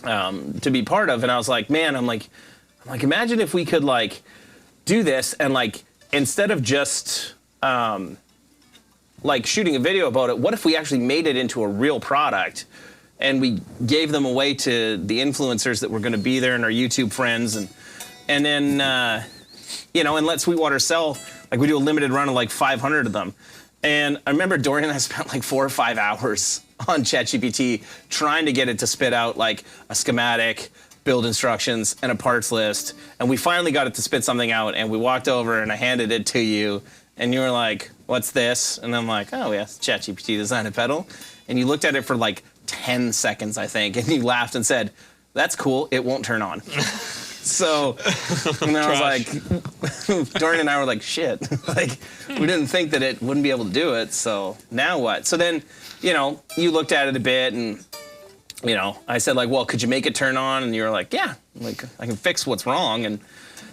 to be part of. And I was like, man, I'm like, imagine if we could like do this and like, instead of just like shooting a video about it, what if we actually made it into a real product and we gave them away to the influencers that were going to be there and our YouTube friends and then, you know, and let Sweetwater sell. Like we do a limited run of like 500 of them. And I remember Dorian and I spent like 4 or 5 hours on ChatGPT trying to get it to spit out like a schematic, build instructions, and a parts list. And we finally got it to spit something out and we walked over and I handed it to you and you were like, "What's this?" And I'm like, "Oh yeah, it's ChatGPT design a pedal." And you looked at it for like 10 seconds, I think, and you laughed and said, "That's cool, it won't turn on." So, and I was like, Dorian and I were like, shit. Like, we didn't think that it wouldn't be able to do it, so now what? So then, you know, you looked at it a bit and, you know, I said like, well, could you make it turn on? And you were like, yeah, like I can fix what's wrong. And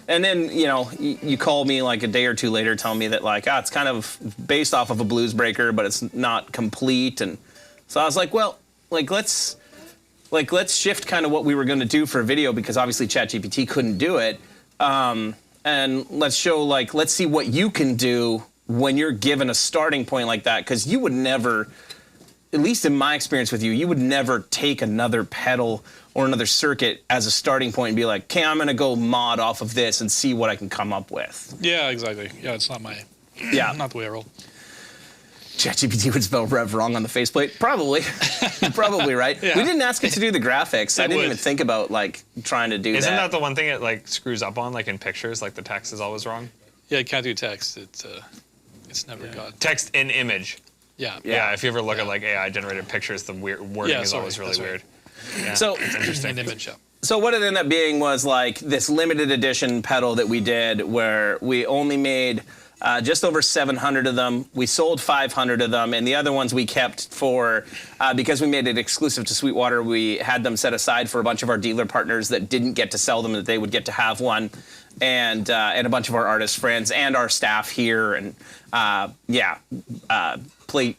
then, you know, you called me like a day or two later telling me that like, it's kind of based off of a Blues Breaker, but it's not complete. And so I was like, well, like, let's shift kind of what we were going to do for a video because obviously ChatGPT couldn't do it. And let's see what you can do when you're given a starting point like that. Because you would never, at least in my experience with you, you would never take another pedal or another circuit as a starting point and be like, okay, I'm going to go mod off of this and see what I can come up with. Yeah, exactly. Yeah, it's not not the way I roll. ChatGPT would spell rev wrong on the faceplate? Probably. Probably, right? Yeah. We didn't ask it to do the graphics. I didn't would. even think about like trying to do Isn't that. that the one thing it like screws up on, like in pictures, like the text is always wrong? Yeah, it can't do text. It's never got. Text in image. Yeah. Yeah, if you ever look at like AI generated pictures, the weird wording Yeah, is sorry, always really that's right. weird. Yeah, So- it's interesting. An image, yeah. So what it ended up being was like this limited edition pedal that we did where we only made just over 700 of them. We sold 500 of them, and the other ones we kept for, because we made it exclusive to Sweetwater, we had them set aside for a bunch of our dealer partners that didn't get to sell them, that they would get to have one, and a bunch of our artist friends and our staff here, and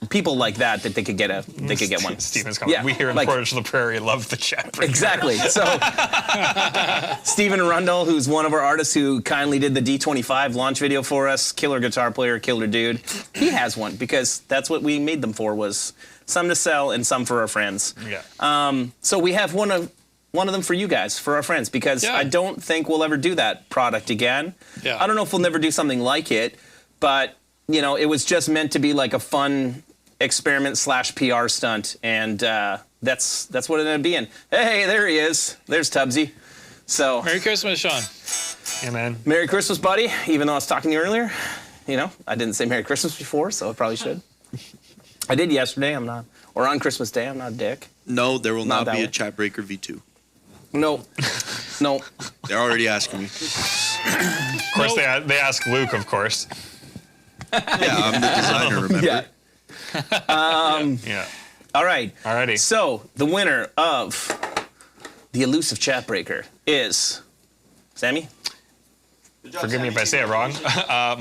people like that they could get one. Steven's coming. Yeah, We here in like- Portage la Prairie love the chat. break. Exactly. So, Stephen Arundel, who's one of our artists who kindly did the D25 launch video for us, killer guitar player, killer dude, he has one because that's what we made them for, was some to sell and some for our friends. Yeah. So we have one of them for you guys, for our friends, because Yeah. I don't think we'll ever do that product again. Yeah. I don't know if we'll never do something like it, but you know, it was just meant to be like a fun experiment / PR stunt, and that's what it ended up being. Hey, there he is. There's Tubbsy. So, Merry Christmas, Sean. Yeah, man. Merry Christmas, buddy. Even though I was talking to you earlier, you know, I didn't say Merry Christmas before, so I probably should. I did yesterday. I'm not, or on Christmas Day. I'm not a dick. No, there will Not not that be a way. Chat Breaker V2. No, no. They're already asking me. Of course, they ask Luke, of course. Yeah, I'm the designer, remember? Yeah. Yeah. All right. Alrighty. So the winner of the elusive chat breaker is Sammy. Forgive me if I say it wrong.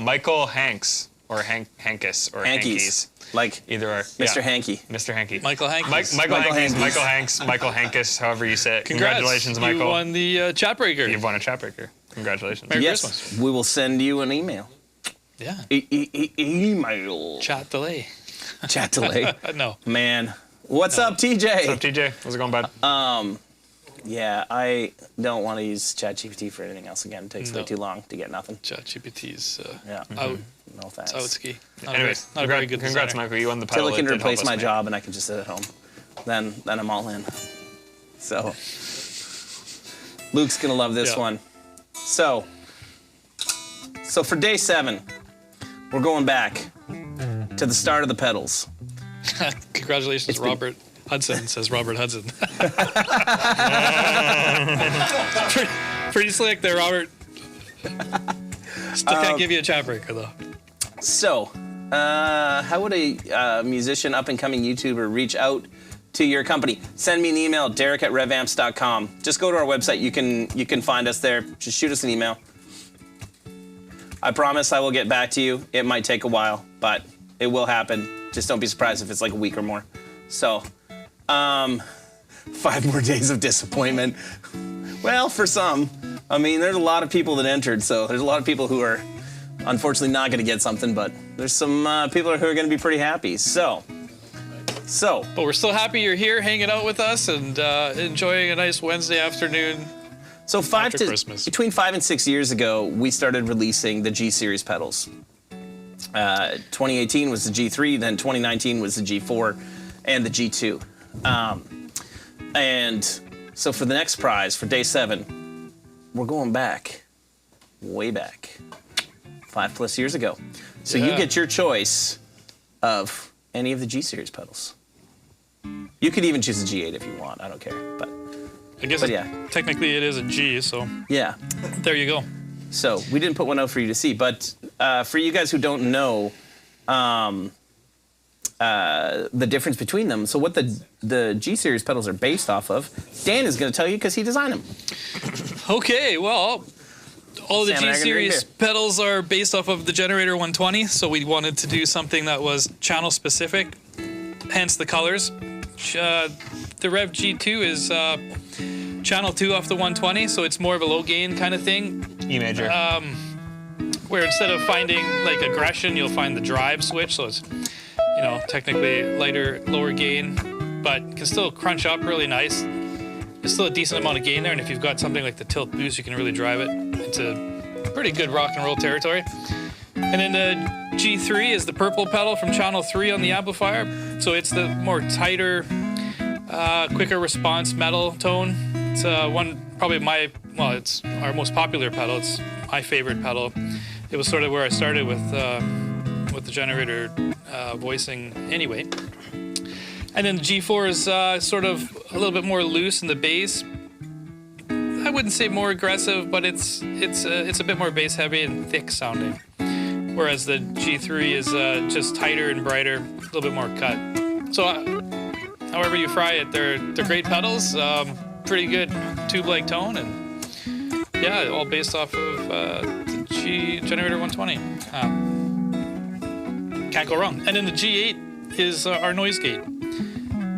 Michael Hanks or Hankus or Hankies. Hankies. Like Either are. Mr. Yeah. Hanky. Mr. Hanky. Michael Hanks. Michael Michael Hanks. Hankies. Michael Hanks. Michael Hankus. However you say it. Congrats. Congratulations, Michael. You won the chat breaker. You've won a chat breaker. Congratulations. Merry Yes. Christmas. We will send you an email. Yeah. Email. Chat delay. Chat delay. No. Man. What's up, TJ? What's up, TJ? How's it going, bud? Yeah, I don't want to use ChatGPT for anything else again. It takes way No. too long to get nothing. ChatGPT's Yeah. out. No thanks. It's out ski. Anyways, Not a very good congrats, designer. Michael. You won the Till pedal. it can did help replace us my make- job and I can just sit at home. Then I'm all in. So Luke's gonna love this Yeah. one. So for day 7, we're going back to the start of the pedals. Congratulations, It's been- Robert Hudson, says Robert Hudson. pretty slick there, Robert. Still can't give you a chat breaker, though. So, how would a musician, up-and-coming YouTuber reach out to your company? Send me an email, derek@revamps.com. Just go to our website. You can find us there. Just shoot us an email. I promise I will get back to you. It might take a while, but it will happen. Just don't be surprised if it's like a week or more. So, 5 more days of disappointment. Well, for some. I mean, there's a lot of people that entered, so there's a lot of people who are unfortunately not going to get something, but there's some people who are going to be pretty happy. So, But we're still happy you're here hanging out with us and enjoying a nice Wednesday afternoon. so After Christmas. between 5 and 6 years ago, we started releasing the G Series pedals. 2018 was the G3, then 2019 was the G4 and the G2. And so for the next prize, for day 7, we're going back, way back, 5+ years ago. So you Yeah. get your choice of any of the G Series pedals. You could even choose the G8 if you want. I don't care. But I guess But yeah. technically it is a G, so yeah. there you go. So we didn't put one out for you to see, but for you guys who don't know the difference between them, so what the G Series pedals are based off of, Dan is going to tell you because he designed them. Okay, well, all the Sam and I are G gonna Series drink pedals are based off of the Generator 120, so we wanted to do something that was channel specific, hence the colors. The Rev G2 is channel 2 off the 120, so it's more of a low gain kind of thing, E major. where instead of finding like aggression, you'll find the drive switch, so it's, you know, technically lighter, lower gain, but can still crunch up really nice. There's still a decent amount of gain there, and if you've got something like the Tilt Boost, you can really drive it into pretty good rock and roll territory. And then the G3 is the purple pedal from channel 3 on the amplifier, so it's the more tighter, quicker response metal tone. It's it's our most popular pedal. It's my favorite pedal. It was sort of where I started with the Generator voicing anyway. And then the G4 is sort of a little bit more loose in the bass. I wouldn't say more aggressive, but it's a bit more bass heavy and thick sounding. Whereas the G3 is just tighter and brighter, a little bit more cut. So however you fry it, they're great pedals, pretty good tube-like tone, and yeah, all based off of the Generator 120. Can't go wrong. And then the G8 is our noise gate.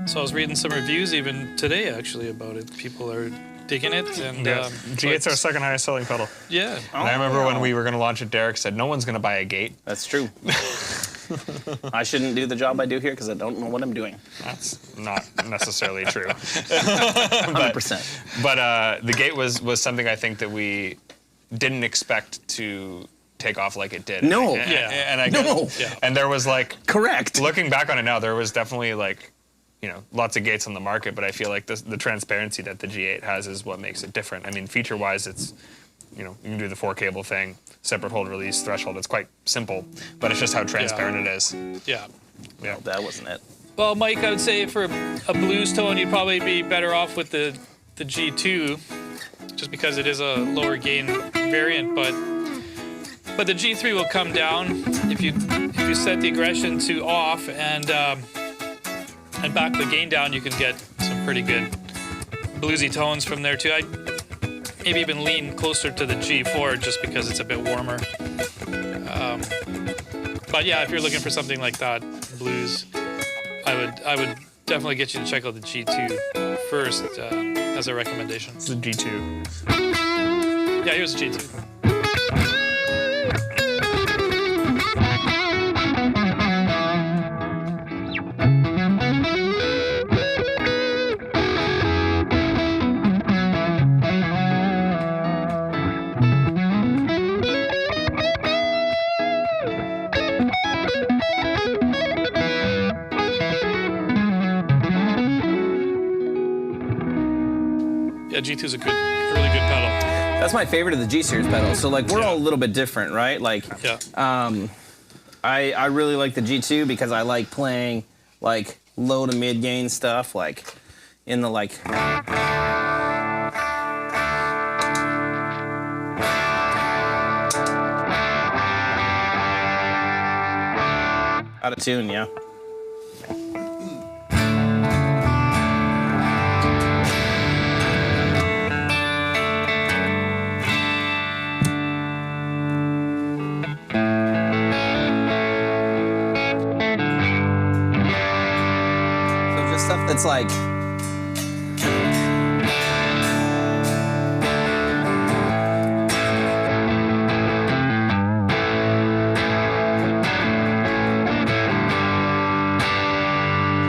So I was reading some reviews even today actually about it. People are digging it, and Yeah. so G8's our it's- second highest selling pedal. yeah. And I remember when we were going to launch it, Derek said, no one's going to buy a gate. That's true. I shouldn't do the job I do here because I don't know what I'm doing. That's not necessarily true. 100%. But the gate was something I think that we didn't expect to take off like it did. No. And, Yeah. and I No. Yeah. And there was like, Correct. looking back on it now, there was definitely like, you know, lots of gates on the market, but I feel like the transparency that the G8 has is what makes it different. I mean, feature-wise, it's, you know, you can do the 4-cable thing, separate hold release, threshold. It's quite simple, but it's just how transparent it is. Yeah. Yeah. That wasn't it. Well, Mike, I would say for a blues tone, you'd probably be better off with the G2, just because it is a lower gain variant. But the G3 will come down if you set the aggression to off and back the gain down. You can get some pretty good bluesy tones from there too. I maybe even lean closer to the G4 just because it's a bit warmer. But yeah, if you're looking for something like that, blues, I would definitely get you to check out the G2 first as a recommendation. It's the G2. Yeah, here's the G2. G2 is a really good pedal. That's my favorite of the G Series pedals. So like we're all a little bit different, right? Like Yeah. I really like the G2 because I like playing like low to mid gain stuff, like in the like. Out of tune, yeah. So just stuff that's like.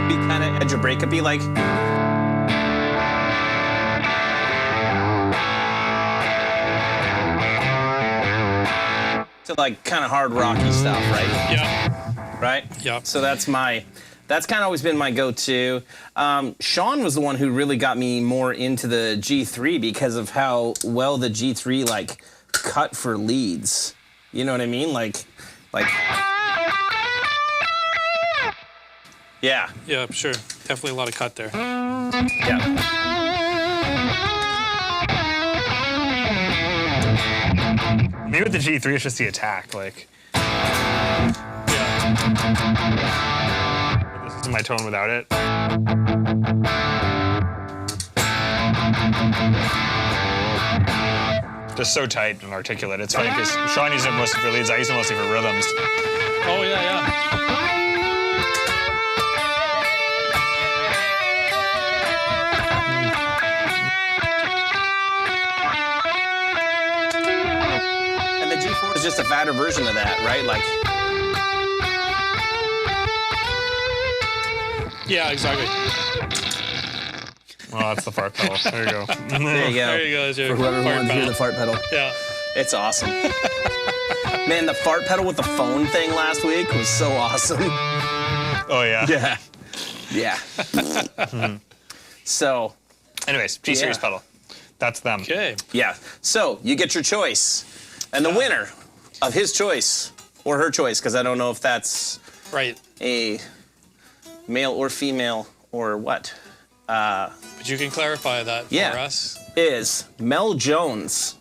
Be kind of edge or break. It'd be like. To like kind of hard rocky stuff, right? Yeah. Right? Yeah. So that's kind of always been my go-to. Sean was the one who really got me more into the G3 because of how well the G3 like cut for leads. You know what I mean? Like. Yeah. Yeah, sure. Definitely a lot of cut there. Yeah. Maybe with the G3, it's just the attack. Like, Yeah. this is my tone without it. Just so tight and articulate. It's funny because Sean uses it mostly for leads. I use it mostly for rhythms. Oh, yeah, yeah. And the G4 is just a fatter version of that, right? Like. Yeah, exactly. Well, that's the fart pedal. There you go. There you go. There you go. There's your For whoever fart wants to hear pedal. the fart pedal. Yeah. It's awesome. Man, the fart pedal with the phone thing last week was so awesome. Oh, yeah. Yeah. Yeah. So, Anyways, G-Series Yeah. pedal. That's them. Okay. yeah. So, you get your choice. And the winner of his choice, or her choice, because I don't know if that's Right. a male or female or what, But you can clarify that for Yeah. us. is Mel Jones.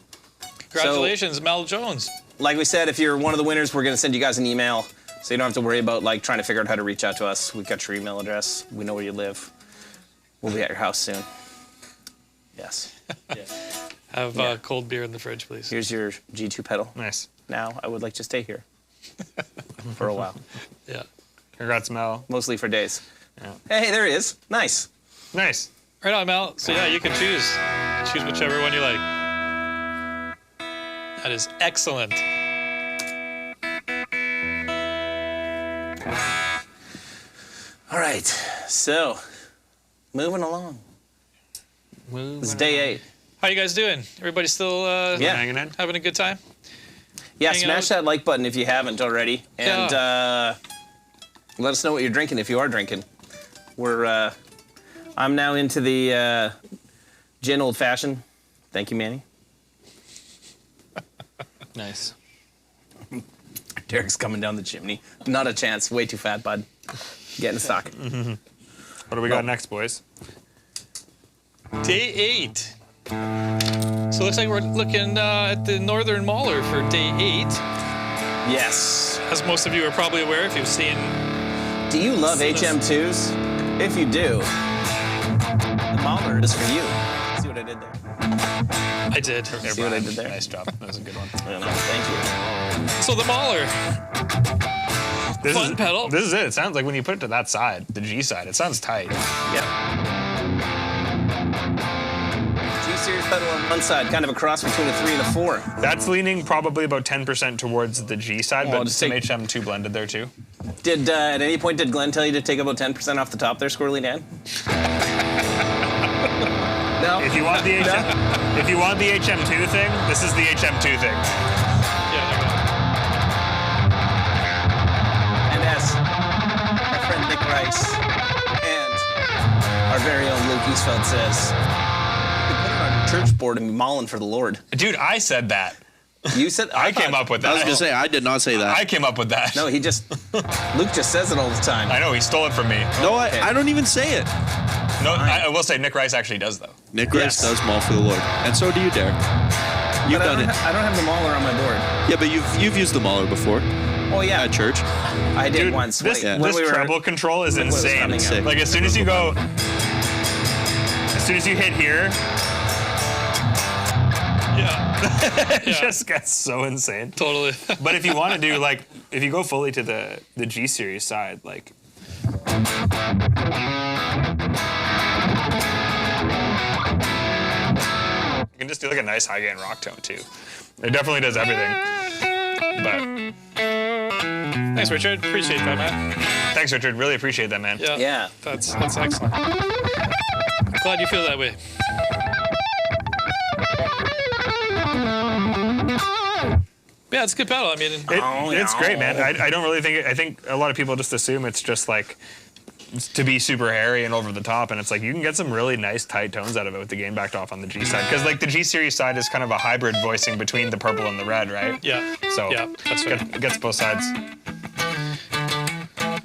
Congratulations, Mel Jones. Like we said, if you're one of the winners, we're going to send you guys an email. So you don't have to worry about like trying to figure out how to reach out to us. We got your email address. We know where you live. We'll be at your house soon. Yes. Have Yeah. cold beer in the fridge, please. Here's your G2 pedal. Nice. Now, I would like to stay here for a while, Yeah. Congrats, Mel. mostly for days. Yeah. Hey, there he is. Nice. Nice. Right on, Mel. So yeah, you can choose. Choose whichever one you like. That is excellent. All right. So, moving along. It's day 8. How you guys doing? Everybody still Yeah. Hanging in. having a good time? Yeah, Hang smash out. that like button if you haven't already, and let us know what you're drinking if you are drinking. I'm now into the gin old fashioned. Thank you, Manny. Nice. Derek's coming down the chimney. Not a chance. Way too fat, bud. Get in stock. What do we got next, boys? Day 8. So it looks like we're looking at the Northern Mauler for day 8. Yes. As most of you are probably aware, if you've seen. Do you love HM2s? If you do, the Mahler is for you. See what I did there? I did. See what I did there? Nice job. That was a good one. I don't know. Thank So the Mauler. This Fun is, pedal. This is it. It sounds like when you put it to that side, the G side, it sounds tight. you. Yeah. G-Series pedal on one side, kind of a cross between a 3 and a 4. That's leaning probably about 10% towards the G side, Well, but just some take- HM2 blended there too. Did at any point did Glenn tell you to take about 10% off the top there, Squirrely Dan? No. If you want the if you want the HM2 thing, this is the HM2 thing. Yeah. And as our friend Nick Rice and our very own Luke Eastfeld says, we put it on church board and be mauling for the Lord. Dude, I said that. You said I came up with that. I was gonna say I did not say that. I came up with that. No, Luke just says it all the time. I know, he stole it from me. No, Okay. I don't even say it. No, I will say Nick Rice actually does, though. Nick Yes. Rice does maul for the Lord, and so do you, Derek. You've But done it. I don't have the mauler on my board. Yeah, but you've used the mauler before Oh yeah, at church. I did Dude, once. this, Wait, this treble control is was insane. coming up. Like, as soon as you hit here, Yeah. it just gets so insane. Totally. But if you want to do, like, if you go fully to the G series side, like, you can just do like a nice high gain rock tone too. It definitely does everything. But Thanks, Richard. Appreciate that, man. thanks, Richard. Really appreciate that, man. Yeah. Yeah. That's excellent. Glad you feel that way. Yeah, it's a good pedal. I mean, It's great, man. I don't really think I think a lot of people just assume it's just like to be super hairy and over the top, and it's like you can get some really nice tight tones out of it with the gain backed off on the G side, because like the G series side is kind of a hybrid voicing between the purple and the red, right? yeah. So Yeah, that's right. it gets both sides.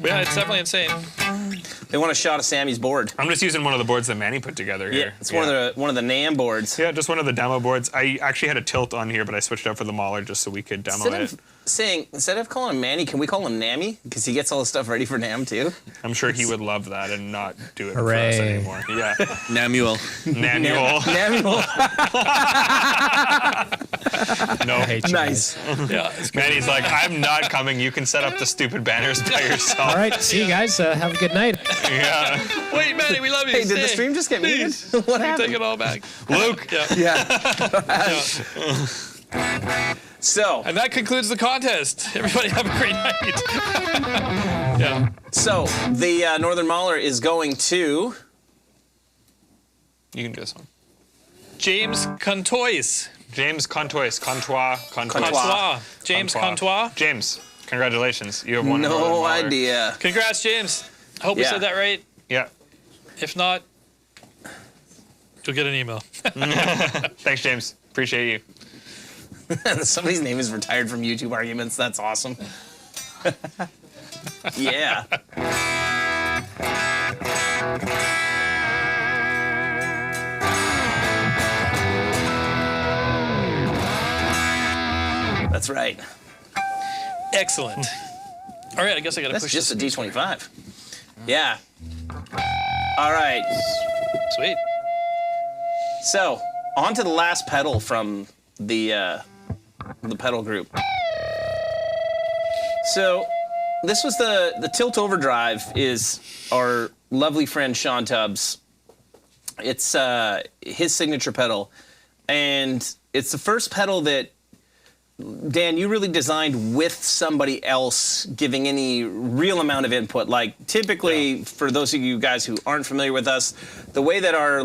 Yeah, it's definitely insane. They want a shot of Sammy's board. I'm just using one of the boards that Manny put together here. It's one of the NAM boards. Yeah, just one of the demo boards. I actually had a tilt on here, but I switched out for the Mauler just so we could demo Instead of calling him Manny, can we call him Nammy? Because he gets all the stuff ready for NAM too. I'm sure he would love that and not do it for us Hooray. anymore. Yeah. Namuel. Manual. Namuel. No. I hate you Nice. guys. Yeah, it's good. Manny's like, I'm not coming. You can set up the stupid banners by yourself. All right, see you guys. Have a good night. Yeah. Wait, Manny, we love you. Hey, did the Stay. stream just get muted? Please. What Take happened? it all back. Luke. Yeah. So, And that concludes the contest. Everybody have a great night. Yeah. the Northern Mauler is going to. You can do this one. James Contois. James Contois. Contois. Contois. James Contois. James, congratulations. You have won. a Northern No Mauler. idea. Congrats, James. I hope we Yeah. said that right. Yeah. If not, you'll get an email. Thanks, James. Appreciate you. Somebody's name is retired from YouTube arguments. That's awesome. Yeah. That's right. Excellent. All right, I guess I got to That's push just a this. D25. Yeah. All right. Sweet. So, on to the last pedal from the pedal group. So, this was the Tilt Overdrive is our lovely friend Sean Tubbs. It's his signature pedal, and it's the first pedal that Dan, you really designed with somebody else giving any real amount of input. Like typically, for those of you guys who aren't familiar with us, the way that our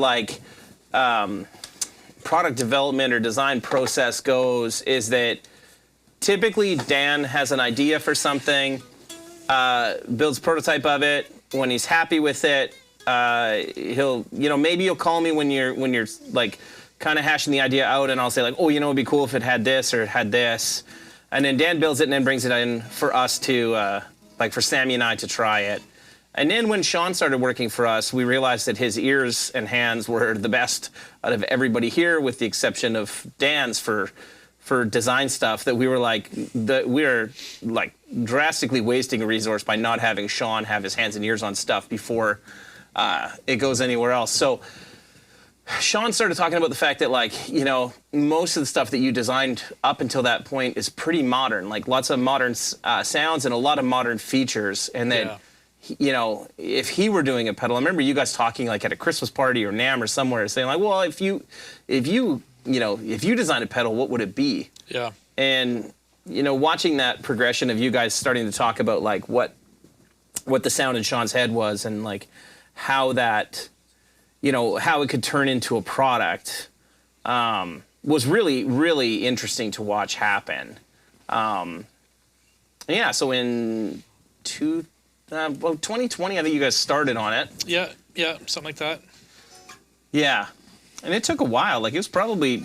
product development or design process goes is that typically Dan has an idea for something, builds a prototype of it. When he's happy with it, he'll, maybe you'll call me when you're like kind of hashing the idea out, and I'll say like, oh, it'd be cool if it had this or it had this. And then Dan builds it and then brings it in for us to, for Sammy and I to try it. And then when Sean started working for us, we realized that his ears and hands were the best out of everybody here, with the exception of Dan's for design stuff, that we were we're drastically wasting a resource by not having Sean have his hands and ears on stuff before it goes anywhere else. So Sean started talking about the fact that most of the stuff that you designed up until that point is pretty modern, like lots of modern sounds and a lot of modern features, and that if he were doing a pedal, I remember you guys talking like at a Christmas party or NAMM or somewhere, saying like, well, if you designed a pedal, what would it be? Yeah. And watching that progression of you guys starting to talk about like what the sound in Sean's head was, and like how that how it could turn into a product, was really, really interesting to watch happen. So in 2020, I think you guys started on it. Yeah, something like that. Yeah. And it took a while. Like, it was probably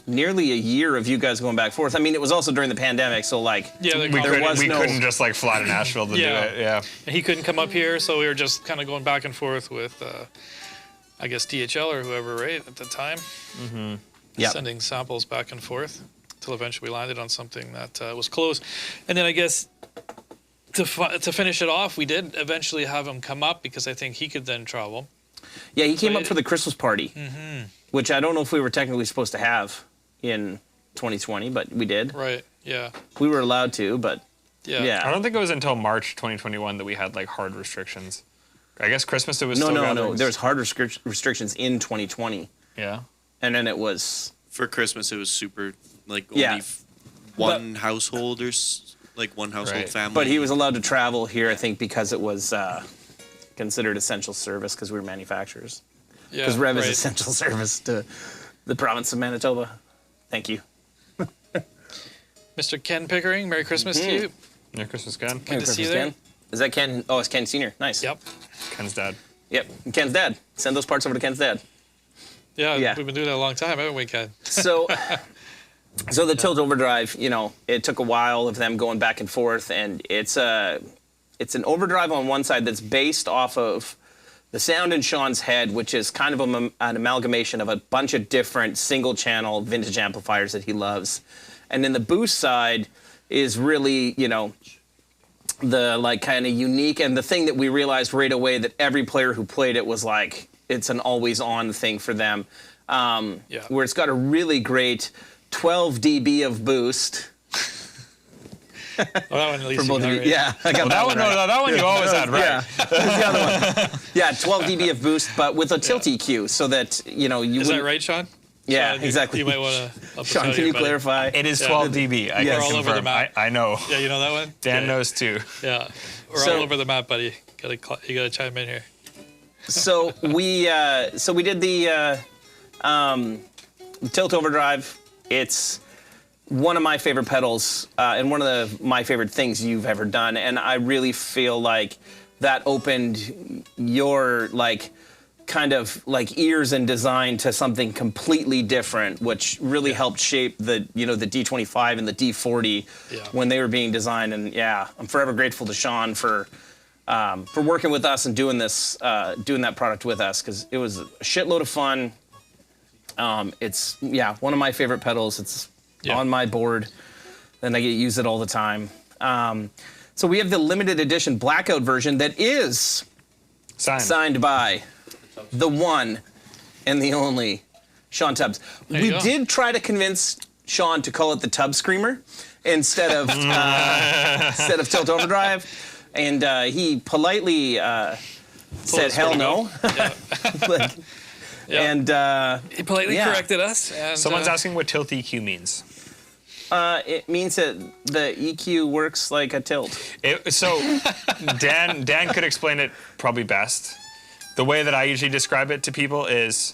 nearly a year of you guys going back and forth. I mean, it was also during the pandemic, so like, Yeah, We, there couldn't, was we no- couldn't just like fly to Nashville to Yeah. do it. Yeah. he couldn't come up here, so we were just kind of going back and forth with, I guess, DHL or whoever, right, at the time. Yep. Sending samples back and forth until eventually we landed on something that was close. And then I guess to finish it off, we did eventually have him come up because I think he could then travel. yeah, he came But up for the Christmas party, which I don't know if we were technically supposed to have in 2020, but we did. Right. Yeah. We were allowed to, but Yeah. yeah. I don't think it was until March 2021 that we had like hard restrictions. I guess Christmas it was No, still no, no. gatherings. There was hard restrictions in 2020, Yeah. and then it was For Christmas, it was super like only Yeah. one household or like one household Right. family. But he was allowed to travel here, I think, because it was considered essential service because we were manufacturers. Yeah. Because Rev is right. essential service to the province of Manitoba. Thank you. Mr. Ken Pickering, Merry Christmas to you. Yeah, Christmas Ken. Good to see you there. Ken. Is that Ken? Oh, it's Ken Senior. Nice. Yep. Ken's dad. Yep. Ken's dad. Send those parts over to Ken's dad. Yeah, Yeah. we've been doing that a long time, haven't we, Ken? So, so the Tilt Overdrive, you know, it took a while of them going back and forth, and it's an overdrive on one side that's based off of the sound in Sean's head, which is kind of an amalgamation of a bunch of different single-channel vintage amplifiers that he loves, and then the boost side is really, you know, the like kind of unique, and the thing that we realized right away that every player who played it was like, it's an always-on thing for them. Yeah. Where it's got a really great 12 dB of boost. Oh, that one at least. For both of you. Yeah, I got That one, right. no, that one you always had, right? Yeah, who's the other one? Yeah, 12 dB of boost, but with a tilt EQ, so that you know you. Is that wouldn't- right, Sean? Yeah, Sean, exactly. You might want to. Sean, can you clarify? It is Yeah. 12 dB. I We're can all over the confirm. map. I know. Yeah, you know that one. Dan Okay. knows too. Yeah, we're So- all over the map, buddy. You gotta chime in here. So we did the Tilt Overdrive. It's one of my favorite pedals and one of my favorite things you've ever done, and I really feel like that opened your like kind of like ears and design to something completely different, which really helped shape the the D25 and the D40 Yeah. when they were being designed. And yeah, I'm forever grateful to Sean for working with us and doing this, doing that product with us, because it was a shitload of fun. It's one of my favorite pedals. It's Yeah. on my board, and I get to use it all the time. So we have the limited edition blackout version that is signed by the one and the only Sean Tubbs. There We you go. did try to convince Sean to call it the Tub Screamer instead of Tilt Overdrive, and he politely said, us "Hell where to no." Like, Yeah. And He politely yeah. corrected us. And, Someone's asking what tilt EQ means. it means that the EQ works like a tilt. So Dan could explain it probably best. The way that I usually describe it to people is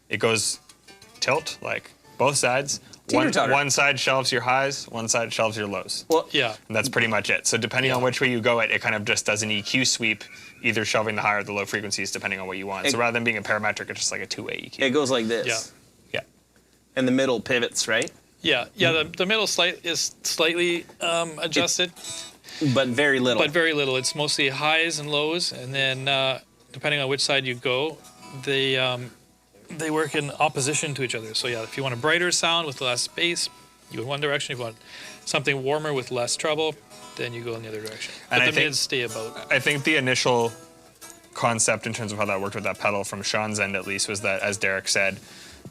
it goes tilt, like both sides. Teeter-totter. One side shelves your highs, one side shelves your lows. Well, Yeah. And that's pretty much it. So depending on which way you go, it kind of just does an EQ sweep, either shelving the high or the low frequencies, depending on what you want. So It- rather than being a parametric, it's just like a two-way EQ. it goes like this. Yeah. Yeah. And the middle pivots, right? Yeah. The middle is slightly adjusted, But very little. but very little. It's mostly highs and lows, and then depending on which side you go, they work in opposition to each other. So yeah, if you want a brighter sound with less bass, you go in one direction. If you want something warmer with less treble, then you go in the other direction. But And I the think- mids stay about. I think the initial concept in terms of how that worked with that pedal from Sean's end at least was that, as Derek said,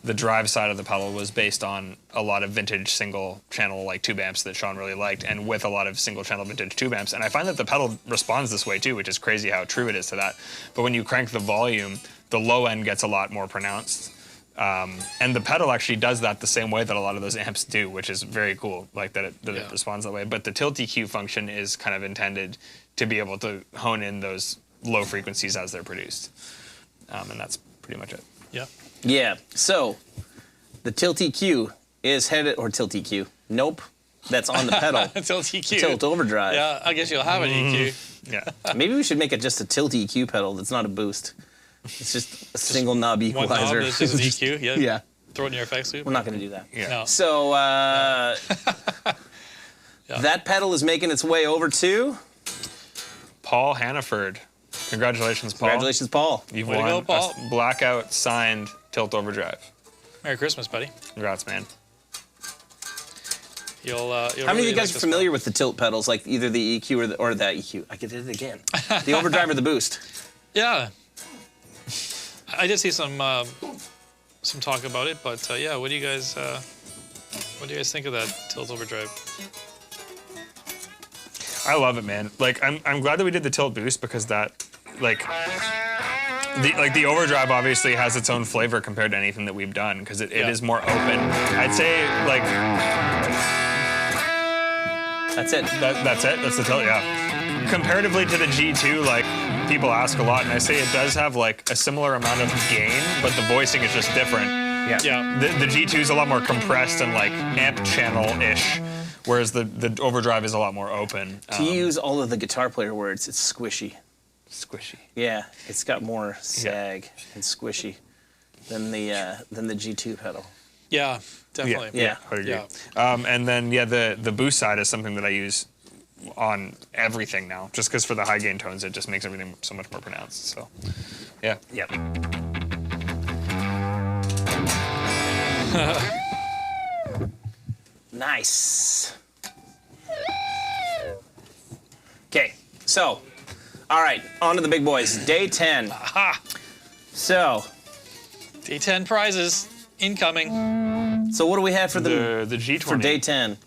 the drive side of the pedal was based on a lot of vintage single channel like tube amps that Sean really liked, and with a lot of single channel vintage tube amps. And I find that the pedal responds this way too, which is crazy how true it is to that. But when you crank the volume, the low end gets a lot more pronounced. And the pedal actually does that the same way that a lot of those amps do, which is very cool, like that Yeah. it responds that way. But the tilt EQ function is kind of intended to be able to hone in those low frequencies as they're produced. And that's pretty much it. Yeah. Yeah. So the Tilt EQ is headed, or Tilt EQ. Nope. That's on the pedal. Tilt EQ. Tilt Overdrive. Yeah, I guess you'll have an EQ. Yeah. Maybe we should make it just a Tilt EQ pedal that's not a boost. It's just a single knob One equalizer. knob is just an EQ. Yeah. Yeah, Throw it in your effects loop. we're not going to do that. Yeah. No. So that pedal is making its way over to. Paul Hannaford. Congratulations, Paul. Congratulations, Paul. You've Way to won go, Paul. a blackout signed Tilt Overdrive. Merry Christmas, buddy. Congrats, man. You'll How many really of you guys like are familiar with the tilt pedals, like either the EQ or the EQ? I did it again. The overdrive or the boost? Yeah. I did see some talk about it, but yeah, what do you guys think of that Tilt Overdrive? I love it, man. Like, I'm glad that we did the tilt boost because that, like, the overdrive obviously has its own flavor compared to anything that we've done because it is more open. I'd say like That's it. that's it. That's the tilt. Yeah. Comparatively to the G2, like people ask a lot, and I say it does have like a similar amount of gain, but the voicing is just different. Yeah. Yeah. The G2 is a lot more compressed and like amp channel-ish, whereas the overdrive is a lot more open. To use all of the guitar player words, it's squishy. Squishy. Yeah, it's got more sag and squishy than the G2 pedal. Yeah, definitely. Yeah. I would agree. Yeah. And then the boost side is something that I use on everything now, just because for the high gain tones it just makes everything so much more pronounced. So, yeah. Yep. Nice. Okay, so, all right, on to the big boys. Day 10. Aha! So D10 prizes incoming. what do we have for The G20 for day 10?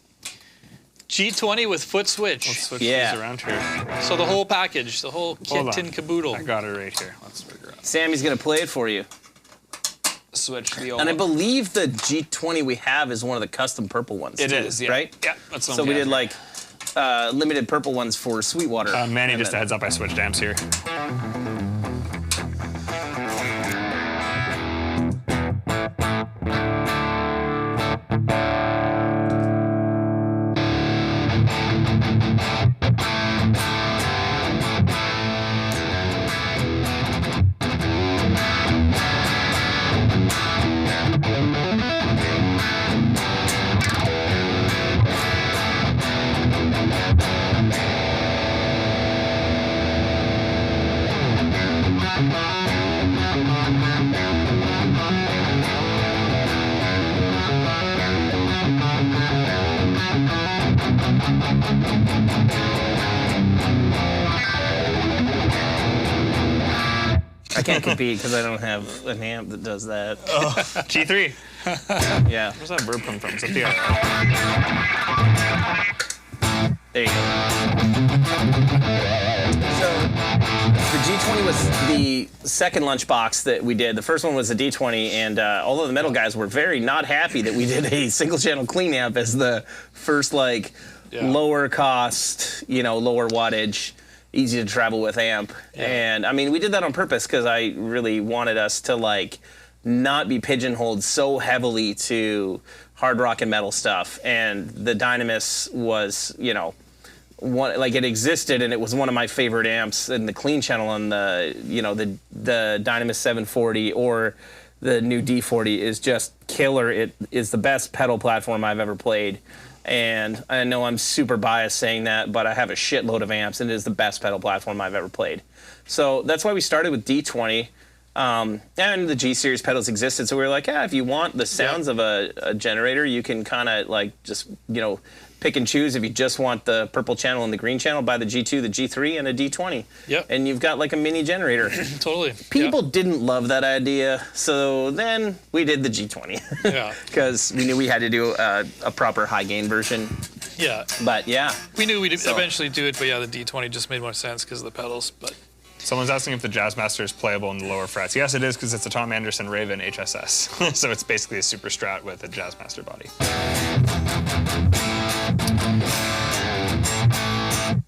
G20 with foot switch. Let's switch Yeah. these around here. So the whole package, the whole Hold kit on. and caboodle. I got it right here. Let's figure out. Sammy's gonna play it for you. Switch the old. And I believe the G20 we have is one of the custom purple ones. It too, is, yeah. right? Yeah, that's what So I'm we did getting. like limited purple ones for Sweetwater. Manny, And just a then- heads up, I switched amps here. I can't compete because I don't have an amp that does that. G3. Yeah, Where's that verb come from? Is that the there you go. So the G20 was the second lunchbox that we did. The first one was the D20, and although the metal guys were very not happy that we did a single channel clean amp as the first like lower cost, lower wattage, easy to travel with amp. And I mean, we did that on purpose because I really wanted us to like not be pigeonholed so heavily to hard rock and metal stuff. And the Dynamis was, one, like it existed and it was one of my favorite amps, and the clean channel on the Dynamis 740 or the new D40 is just killer. It is the best pedal platform I've ever played. And I know I'm super biased saying that, but I have a shitload of amps, and it is the best pedal platform I've ever played. So that's why we started with D20, and the G series pedals existed. So we were like, if you want the sounds of a generator, you can kind of like just pick and choose. If you just want the purple channel and the green channel, buy the G2, the G3, and a D20. Yep. And you've got like a mini generator. Totally. People didn't love that idea, so then we did the G20. Yeah. Because we knew we had to do a proper high gain version. Yeah. But yeah. We knew we'd So- eventually do it, but yeah, the D20 just made more sense because of the pedals. But Someone's asking if the Jazzmaster is playable in the lower frets. Yes, it is, because it's a Tom Anderson Raven HSS. So it's basically a Super Strat with a Jazzmaster body.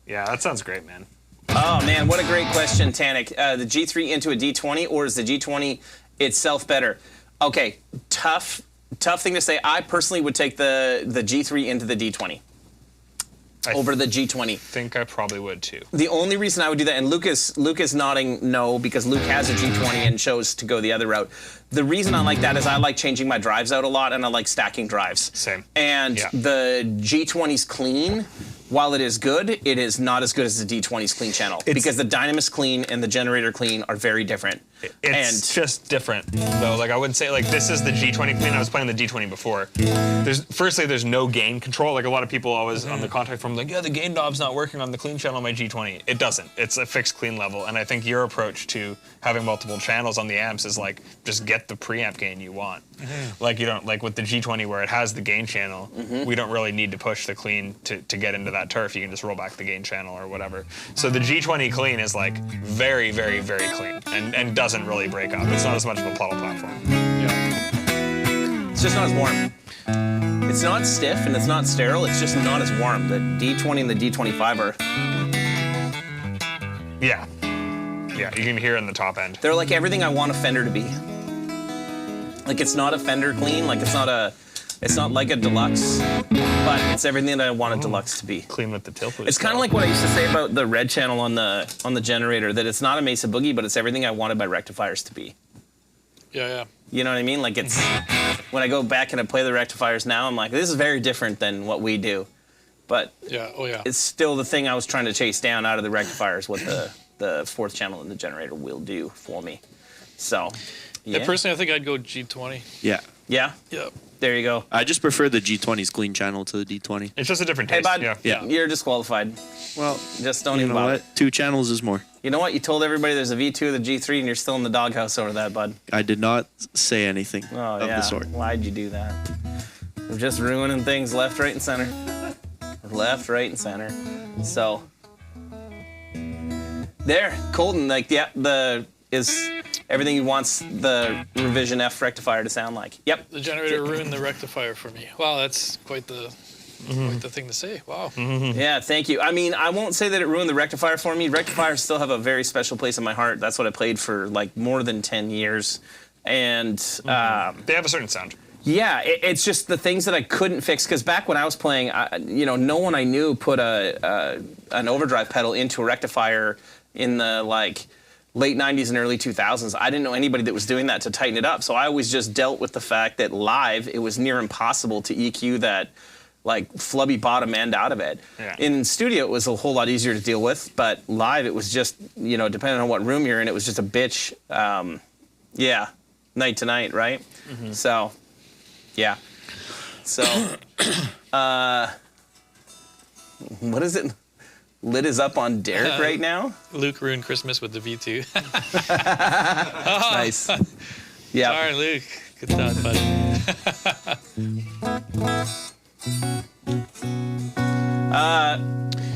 Yeah, that sounds great, man. Oh man, what a great question, Tanik. The G3 into a D20, or is the G20 itself better? Okay, tough thing to say. I personally would take the G3 into the D20. over the G20. think I probably would too. The only reason I would do that, and Luke is nodding no because Luke has a G20 and chose to go the other route. The reason I like that is I like changing my drives out a lot and I like stacking drives. Same. And Yeah. the G20's clean, while it is good, it is not as good as the D20's clean channel because the Dynamis clean and the generator clean are very different. It's just different though. Like I wouldn't say like this is the G20 clean. I was playing the D20 before. There's no gain control. Like a lot of people always on the contact forum like, yeah, the gain knob's not working on the clean channel on my G20. It doesn't. It's a fixed clean level. And I think your approach to having multiple channels on the amps is like just get the preamp gain you want. Like you don't like with the G20 where it has the gain channel, we don't really need to push the clean to get into that turf. You can just roll back the gain channel or whatever. So the G20 clean is like very, very, very clean and doesn't really break up. It's not as much of a pedal platform. It's just not as warm. It's not stiff and it's not sterile. It's just not as warm. The D20 and the D25 are. Yeah. Yeah, you can hear it in the top end. They're like everything I want a Fender to be. Like it's not a Fender clean. Like it's not like a deluxe, but it's everything that I want a deluxe to be. Clean with the tilt boost. It's kind of like what I used to say about the red channel on the generator, that it's not a Mesa Boogie, but it's everything I wanted my rectifiers to be. Yeah. You know what I mean? Like it's when I go back and I play the rectifiers now, I'm like, this is very different than what we do, but Yeah. Oh yeah. it's still the thing I was trying to chase down out of the rectifiers, what the fourth channel in the generator will do for me. So, yeah. Personally, I think I'd go G20. Yeah. Yeah, Yeah. there you go. I just prefer the G20's clean channel to the D20. It's just a different Hey, taste. bud, Yeah. you're disqualified. Well, Just don't you even know bother. what? 2 channels is more. You know what? You told everybody there's a V2 of the G3 and you're still in the doghouse over that, bud. I did not say anything Oh, of yeah. the sort. Why'd you do that? We're just ruining things left, right, and center. Left, right, and center. So, there, Colton, like, yeah, is everything he wants the Revision F rectifier to sound like. Yep. The generator ruined the rectifier for me. Wow, that's quite the thing to say. Wow. Yeah, thank you. I mean, I won't say that it ruined the rectifier for me. Rectifiers still have a very special place in my heart. That's what I played for like more than 10 years. And They have a certain sound. yeah, it's just the things that I couldn't fix. Because back when I was playing, no one I knew put an overdrive pedal into a rectifier in the like late 90s and early 2000s. I didn't know anybody that was doing that to tighten it up. So I always just dealt with the fact that live, it was near impossible to EQ that like flubby bottom end out of it. Yeah. In studio, it was a whole lot easier to deal with, but live, it was just, depending on what room you're in, it was just a bitch. Night to night, right? So, yeah. So, what is it? Lid is up on Derek right now? Luke ruined Christmas with the V2. Nice. Yeah. Sorry, Luke. Good thought, buddy.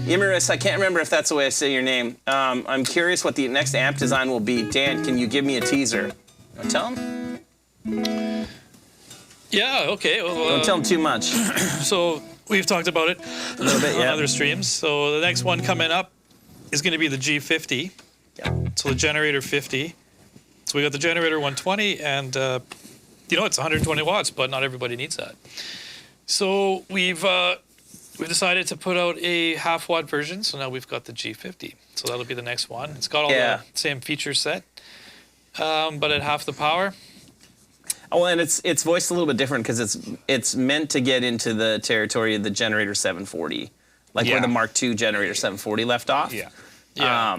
Imaris, I can't remember if that's the way I say your name. I'm curious what the next amp design will be. Dan, can you give me a teaser? Tell him. Yeah, okay. Well, Don't tell him too much. so we've talked about it A little bit, on yeah. other streams. So the next one coming up is going to be the G50. Yeah. So the generator 50. So we got the generator 120, and it's 120 watts, but not everybody needs that. So we've decided to put out a half-watt version. So now we've got the G50. So that'll be the next one. It's got all Yeah. the same feature set, but at half the power. Oh, and it's voiced a little bit different because it's meant to get into the territory of the Generator 740, like where Yeah. the Mark II Generator 740 left off. Yeah. Yeah.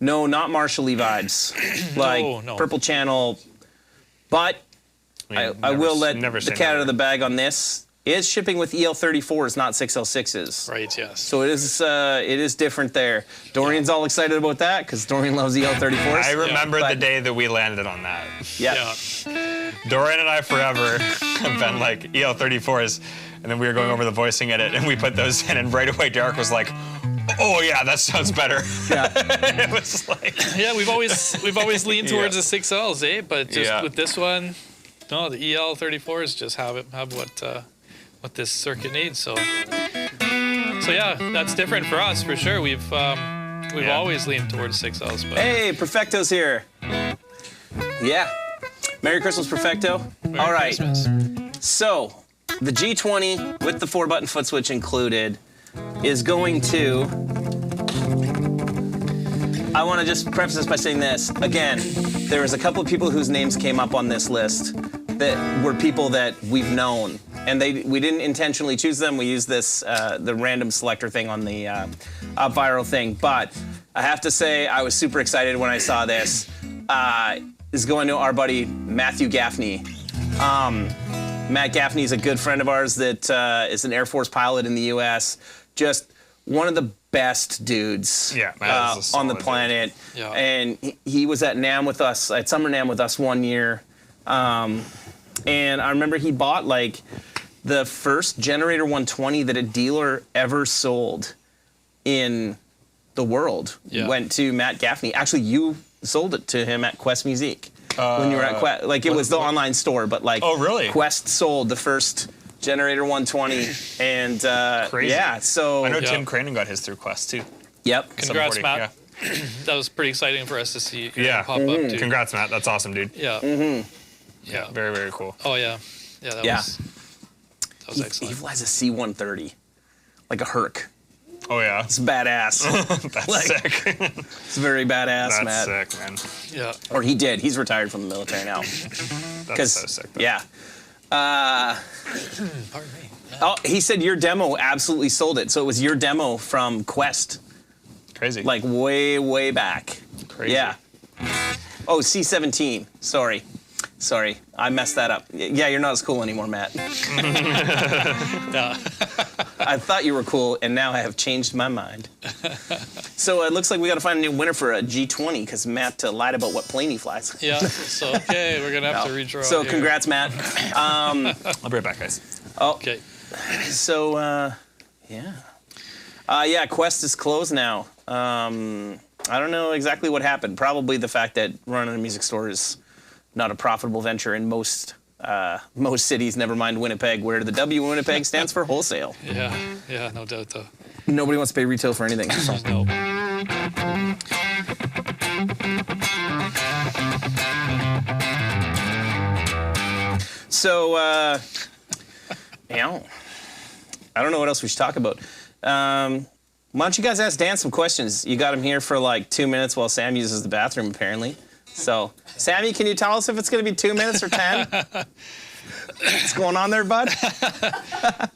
No, not Marshall Lee vibes. Like No. Purple Channel. But I will let the cat out of the bag on this. Is shipping with EL34s, not 6L6s. Right. Yes. So it is different there. Dorian's all excited about that because Dorian loves EL34s. I remember but- the day that we landed on that. Yeah. Yeah. Dorian and I forever have been like EL34s, and then we were going over the voicing edit, and we put those in, and right away Derek was like, "Oh yeah, that sounds better." Yeah. It was like, Yeah, we've always leaned towards the 6Ls, But just Yeah. with this one, no, the EL34s just have what this circuit needs. So yeah, that's different for us for sure. We've always leaned towards 6Ls, but Hey, Perfecto's here. Yeah. Merry Christmas, Perfecto. Merry All right. Christmas. So, the G20 with the 4-button foot switch included, is going to. I want to just preface this by saying this. Again, there was a couple of people whose names came up on this list that were people that we've known. And we didn't intentionally choose them. We used this, the random selector thing on the Up Viral thing. But I have to say, I was super excited when I saw this. This is going to our buddy, Matthew Gaffney. Matt Gaffney is a good friend of ours that is an Air Force pilot in the U.S. Just one of the best dudes Matt is a on the solid planet. dude. Yeah. And he was at NAM with us, at Summer NAM with us one year. And I remember he bought like the first Generator 120 that a dealer ever sold in the world. Yeah. Went to Matt Gaffney. Actually, you sold it to him at Quest Music when you were at Quest. Like, it was the online store, but like, Oh, really? Quest sold the first Generator 120, and Crazy. yeah, so I know Yeah. Tim Cranen got his through Quest too. yep. Congrats, 740, Matt. That was pretty exciting for us to see Yeah. pop up, too. Congrats, Matt. That's awesome, dude. Yeah. Yeah. Very, very cool. Oh, yeah. Yeah, that Yeah. was He excellent. flies a C-130, like a Herc. Oh yeah, It's badass. that's Like, sick. It's very badass, That's Matt. sick, man. Yeah. Or he did. He's retired from the military now. That's so sick. Though. Yeah. Pardon me. Oh, he said your demo absolutely sold it. So it was your demo from Quest, Crazy. like way, way back. Crazy. Yeah. Oh, C-17. Sorry, I messed that up. Yeah, you're not as cool anymore, Matt. Yeah. I thought you were cool, and now I have changed my mind. So it looks like we got to find a new winner for a G20 because Matt lied about what plane he flies. Yeah. So, okay, we're going to have to redraw So here. congrats, Matt. I'll be right back, guys. Okay. So yeah, Quest is closed now. I don't know exactly what happened. Probably the fact that running a music store is not a profitable venture in most cities. Never mind Winnipeg, where the W in Winnipeg stands for wholesale. Yeah. Yeah, no doubt, though. Nobody wants to pay retail for anything. No. So I don't know what else we should talk about. Why don't you guys ask Dan some questions? You got him here for like 2 minutes while Sam uses the bathroom, apparently. So, Sammy, can you tell us if it's going to be 2 minutes or 10? What's going on there, bud?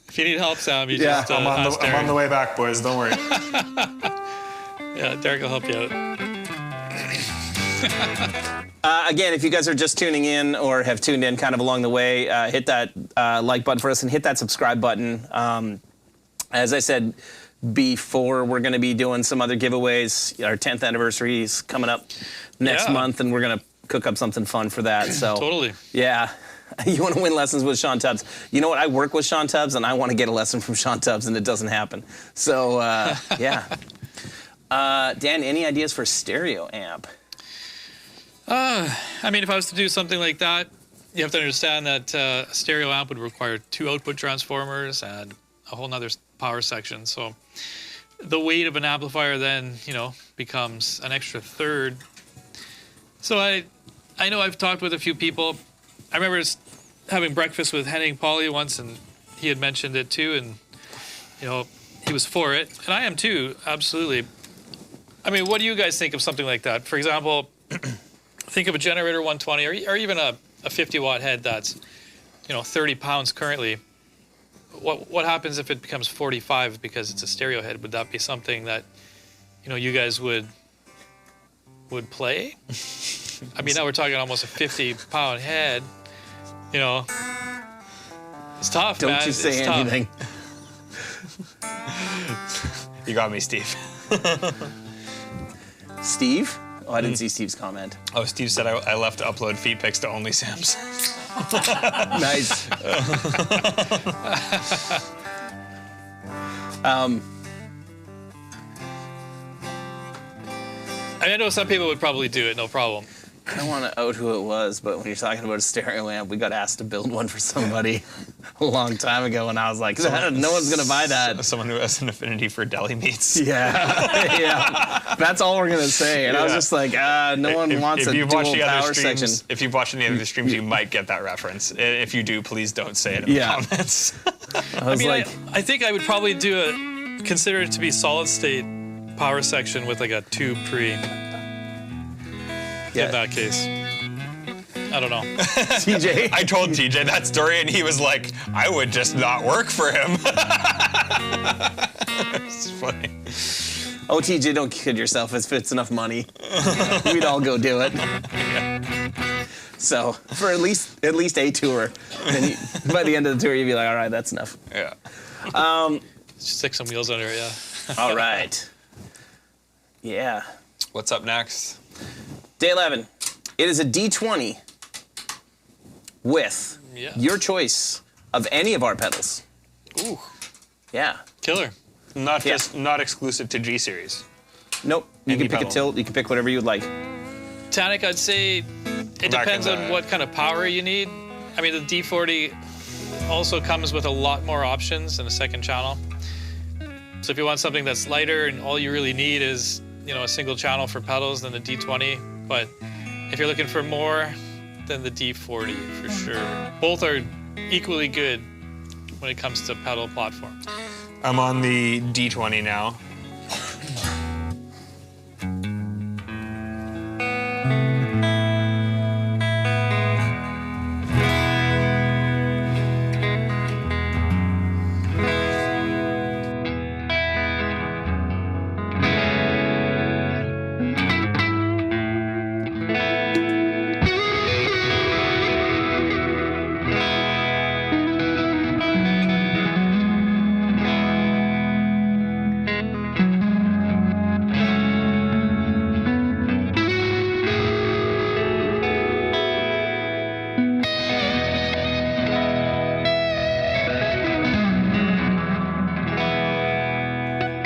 If you need help, Sam, you Yeah, just I'm ask on the Derek. way back, boys. Don't worry. Yeah, Derek will help you out. Again, if you guys are just tuning in or have tuned in kind of along the way, hit that like button for us and hit that subscribe button. As I said before, we're going to be doing some other giveaways. Our 10th anniversary is coming up next Yeah. month, and we're going to cook up something fun for that. So Totally. yeah. You want to win lessons with Sean Tubbs. You know what? I work with Sean Tubbs, and I want to get a lesson from Sean Tubbs, and it doesn't happen. So, yeah. Dan, any ideas for stereo amp? I mean, if I was to do something like that, you have to understand that a stereo amp would require 2 output transformers and a whole nother power section. So the weight of an amplifier then, becomes an extra third. So I know I've talked with a few people. I remember having breakfast with Henning Pauly once, and he had mentioned it too, and he was for it, and I am too, absolutely. I mean, what do you guys think of something like that? For example, think of a Generator 120, or even a 50-watt head that's 30 pounds currently. What happens if it becomes 45 because it's a stereo head? Would that be something that you guys would play? I mean, now we're talking almost a 50-pound head. It's tough, man. Don't you say It's tough. anything. You got me, Steve. Steve? Oh, I didn't see Steve's comment. Oh, Steve said I left to upload feet pics to only Sam's. Nice. I know some people would probably do it, no problem. I don't want to out who it was, but when you're talking about a stereo amp, we got asked to build one for somebody a long time ago, and I was like, no one's going to buy that. Someone who has an affinity for deli meats. Yeah, yeah. That's all we're going to say. And I was Yeah. just like, no one wants a you've dual watched the other power streams, section. if you've watched any of the streams, you might get that reference. If you do, please don't say it in Yeah. the comments. I was like, I think I would probably do consider it to be solid state power section with like a tube pre. In that case, I don't know. TJ. I told TJ that story, and he was like, "I would just not work for him." It's funny. Oh, TJ, don't kid yourself. If it's enough money, we'd all go do it. So for at least a tour, and by the end of the tour, you'd be like, all right, that's enough. Yeah. Stick some wheels under it, yeah. All right. Yeah. What's up next? Day 11. It is a D20 with Yeah. your choice of any of our pedals. Ooh, Yeah. killer. Not exclusive to G Series. Nope. You Any can pick pedal. a tilt. You can pick whatever you'd like. Tannic, I'd say it Back depends in on the- what kind of power you need. I mean, the D40 also comes with a lot more options and a second channel. So if you want something that's lighter and all you really need is, a single channel for pedals, then the D20. But if you're looking for more, then the D40 for sure. Both are equally good when it comes to pedal platform. I'm on the D20 now.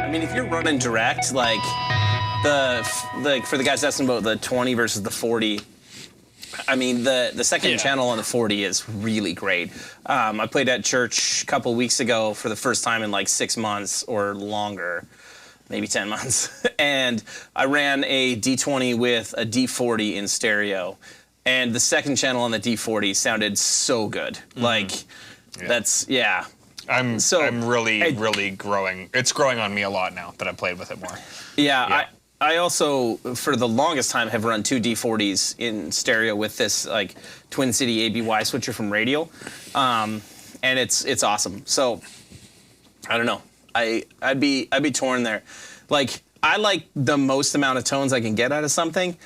I mean, if you're running direct, like for the guys asking about the 20 versus the 40, I mean, the second Yeah. channel on the 40 is really great. I played at church a couple weeks ago for the first time in like 6 months or longer, maybe 10 months. And I ran a D20 with a D40 in stereo. And the second channel on the D40 sounded so good. I'm So, really, hey- really growing. It's growing on me a lot now that I've played with it more. Yeah, Yeah. I also, for the longest time, have run 2 D40s in stereo with this like Twin City ABY switcher from Radial, and it's awesome. So I don't know. I'd be torn there. Like I like the most amount of tones I can get out of something.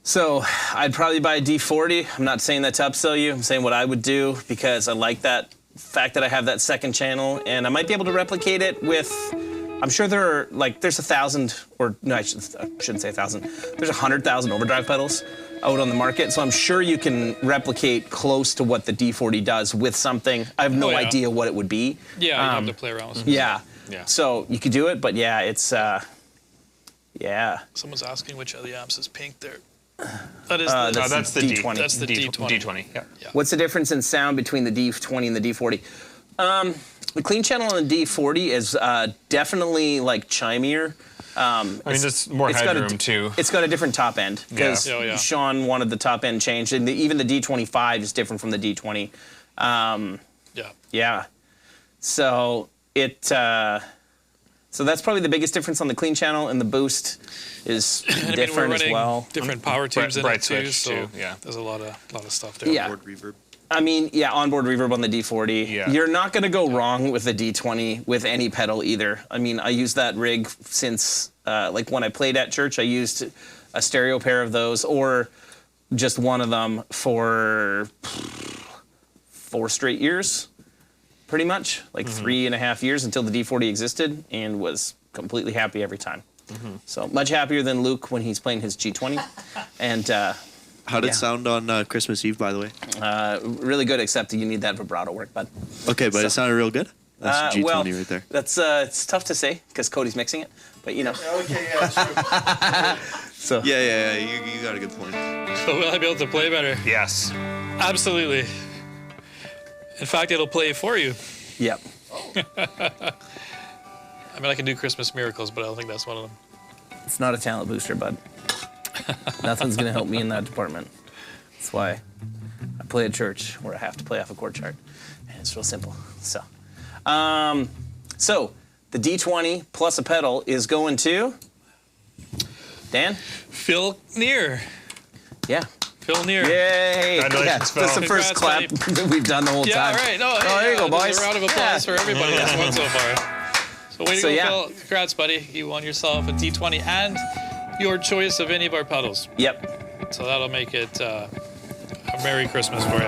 So I'd probably buy a D40. I'm not saying that to upsell you. I'm saying what I would do because I like that fact that I have that second channel, and I might be able to replicate it with. I'm sure there's 1,000, or no, I shouldn't say 1,000. There's 100,000 overdrive pedals out on the market, so I'm sure you can replicate close to what the D40 does with something. I have no Oh, yeah. idea what it would be. Yeah, you have to play around with some Yeah. Yeah. So you could do it, but yeah, it's yeah. Someone's asking which of the amps is pink there. That is That's No, that's the D20. That's the D20. D20. Yeah. What's the difference in sound between the D20 and the D40? The clean channel on the D40 is definitely like chimier. I mean, it's more It's got headroom too. It's got a different top end because Yeah. Oh, yeah. Sean wanted the top end changed, and even the D25 is different from the D20. Yeah. Yeah. So so that's probably the biggest difference on the clean channel, and the boost is And I mean, we're different as running well. different power tubes in bright it too, switch, so too, yeah. there's a lot of stuff there. Yeah. Board reverb. I mean, yeah, onboard reverb on the D40. Yeah. You're not going to go wrong with the D20 with any pedal either. I mean, I used that rig since, like when I played at church, I used a stereo pair of those or just one of them for 4 straight years, pretty much. Like 3.5 years until the D40 existed, and was completely happy every time. So much happier than Luke when he's playing his G20. And How did Yeah. it sound on Christmas Eve, by the way? really good, except you need that vibrato work, bud. Okay, but it sounded real good. That's G20 well, right there. That's it's tough to say because Cody's mixing it, but you know. Okay, yeah, true. So yeah. You got a good point. So will I be able to play better? Yes. Absolutely. In fact, it'll play for you. yep. I mean, I can do Christmas miracles, but I don't think that's one of them. It's not a talent booster, bud. Nothing's gonna help me in that department. That's why I play at church where I have to play off a chord chart, and it's real simple. So The D20 plus a pedal is going to Dan. Phil Neer. Yeah. Phil Neer. Yay! Congratulations, Phil. That's the first clap Congrats, that we've done the whole Yeah, time. right. No, there you go, there's boys. A round of applause for everybody that's won so far. So way to So, go, yeah. Phil. Congrats, buddy. You won yourself a D20 and your choice of any of our pedals. Yep. So that'll make it a Merry Christmas for you.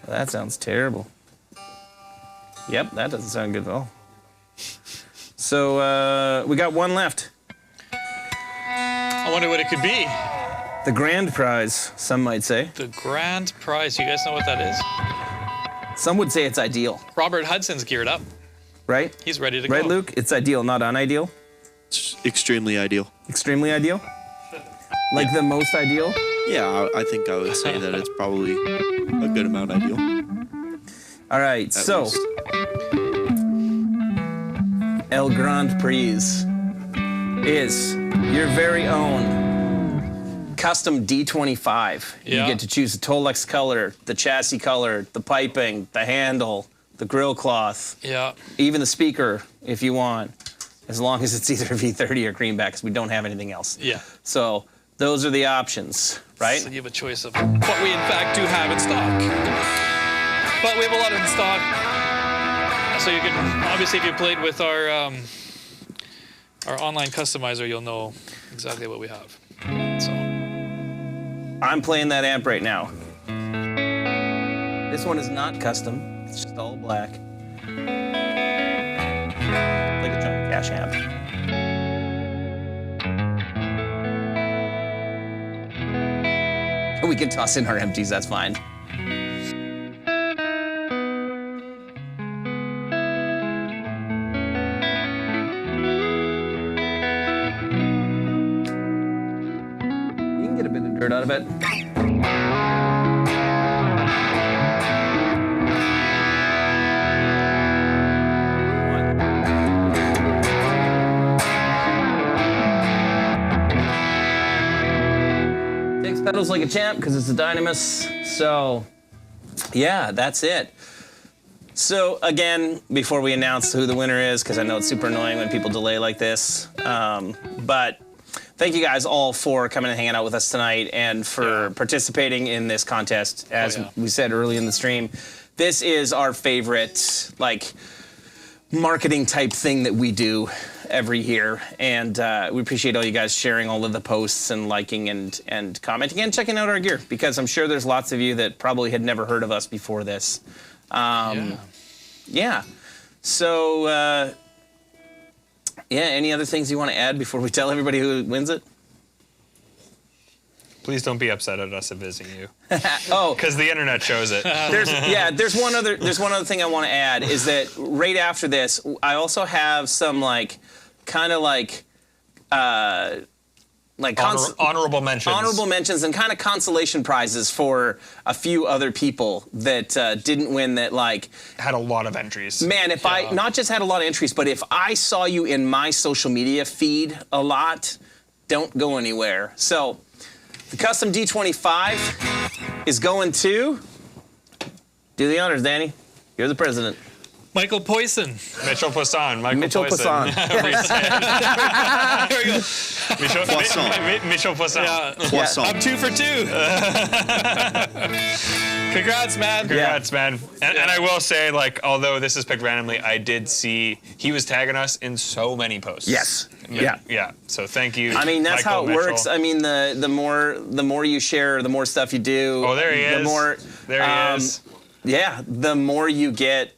That sounds terrible. Yep, that doesn't sound good at all. So we got one left. I wonder what it could be. The grand prize, some might say. The grand prize. You guys know what that is? Some would say it's ideal, Robert Hudson's geared up. right? He's ready to go. Right, Luke? It's ideal, not unideal. It's extremely ideal. Extremely ideal. Like the most ideal. Yeah, I think I would say that it's probably a good amount ideal. All right, at so least. El Grand Prix is your very own custom D25. Yeah. You get to choose the Tolex color, the chassis color, the piping, the handle, the grill cloth, Yeah. even the speaker if you want, as long as it's either V30 or greenback, because we don't have anything else. Yeah. So those are the options, right? So you have a choice of what we in fact do have in stock. But we have a lot in stock. So you can, obviously if you played with our online customizer, you'll know exactly what we have. So I'm playing that amp right now. This one is not custom. It's just all black. Like a Johnny Cash amp. We can toss in our empties, that's fine. You can get a bit of dirt out of it. Takes pedals like a champ because it's a Dynamis. So, yeah, that's it. So, again, before we announce who the winner is, because I know it's super annoying when people delay like this, but thank you guys all for coming and hanging out with us tonight and for participating in this contest. As we said early in the stream, this is our favorite, like, marketing type thing that we do every year, and we appreciate all you guys sharing all of the posts and liking and commenting and checking out our gear, because I'm sure there's lots of you that probably had never heard of us before this. Yeah. So, any other things you want to add before we tell everybody who wins it? Please don't be upset at us visiting you, Oh, because the internet shows it. there's one other thing I want to add is that right after this, I also have some Honorable mentions. honorable mentions and kind of consolation prizes for a few other people that didn't win. That Had a lot of entries. man, if I not just had a lot of entries, but if I saw you in my social media feed a lot, don't go anywhere. So the custom D25 is going to do the honors, Danny. You're the president. Michael Poisson. Mitchell Poisson. Mitchell Poisson. There we go. Mitchell Poisson. Yeah. Poisson. I'm 2 for 2. Congrats, man. Congrats, man. And I will say, although this is picked randomly, I did see he was tagging us in so many posts. Yes. Yeah. Yeah. So thank you. I mean, that's Michael how it Mitchell. works. I mean, the more you share, the more stuff you do. Oh, there he the is. More, There he is. Yeah, the more you get,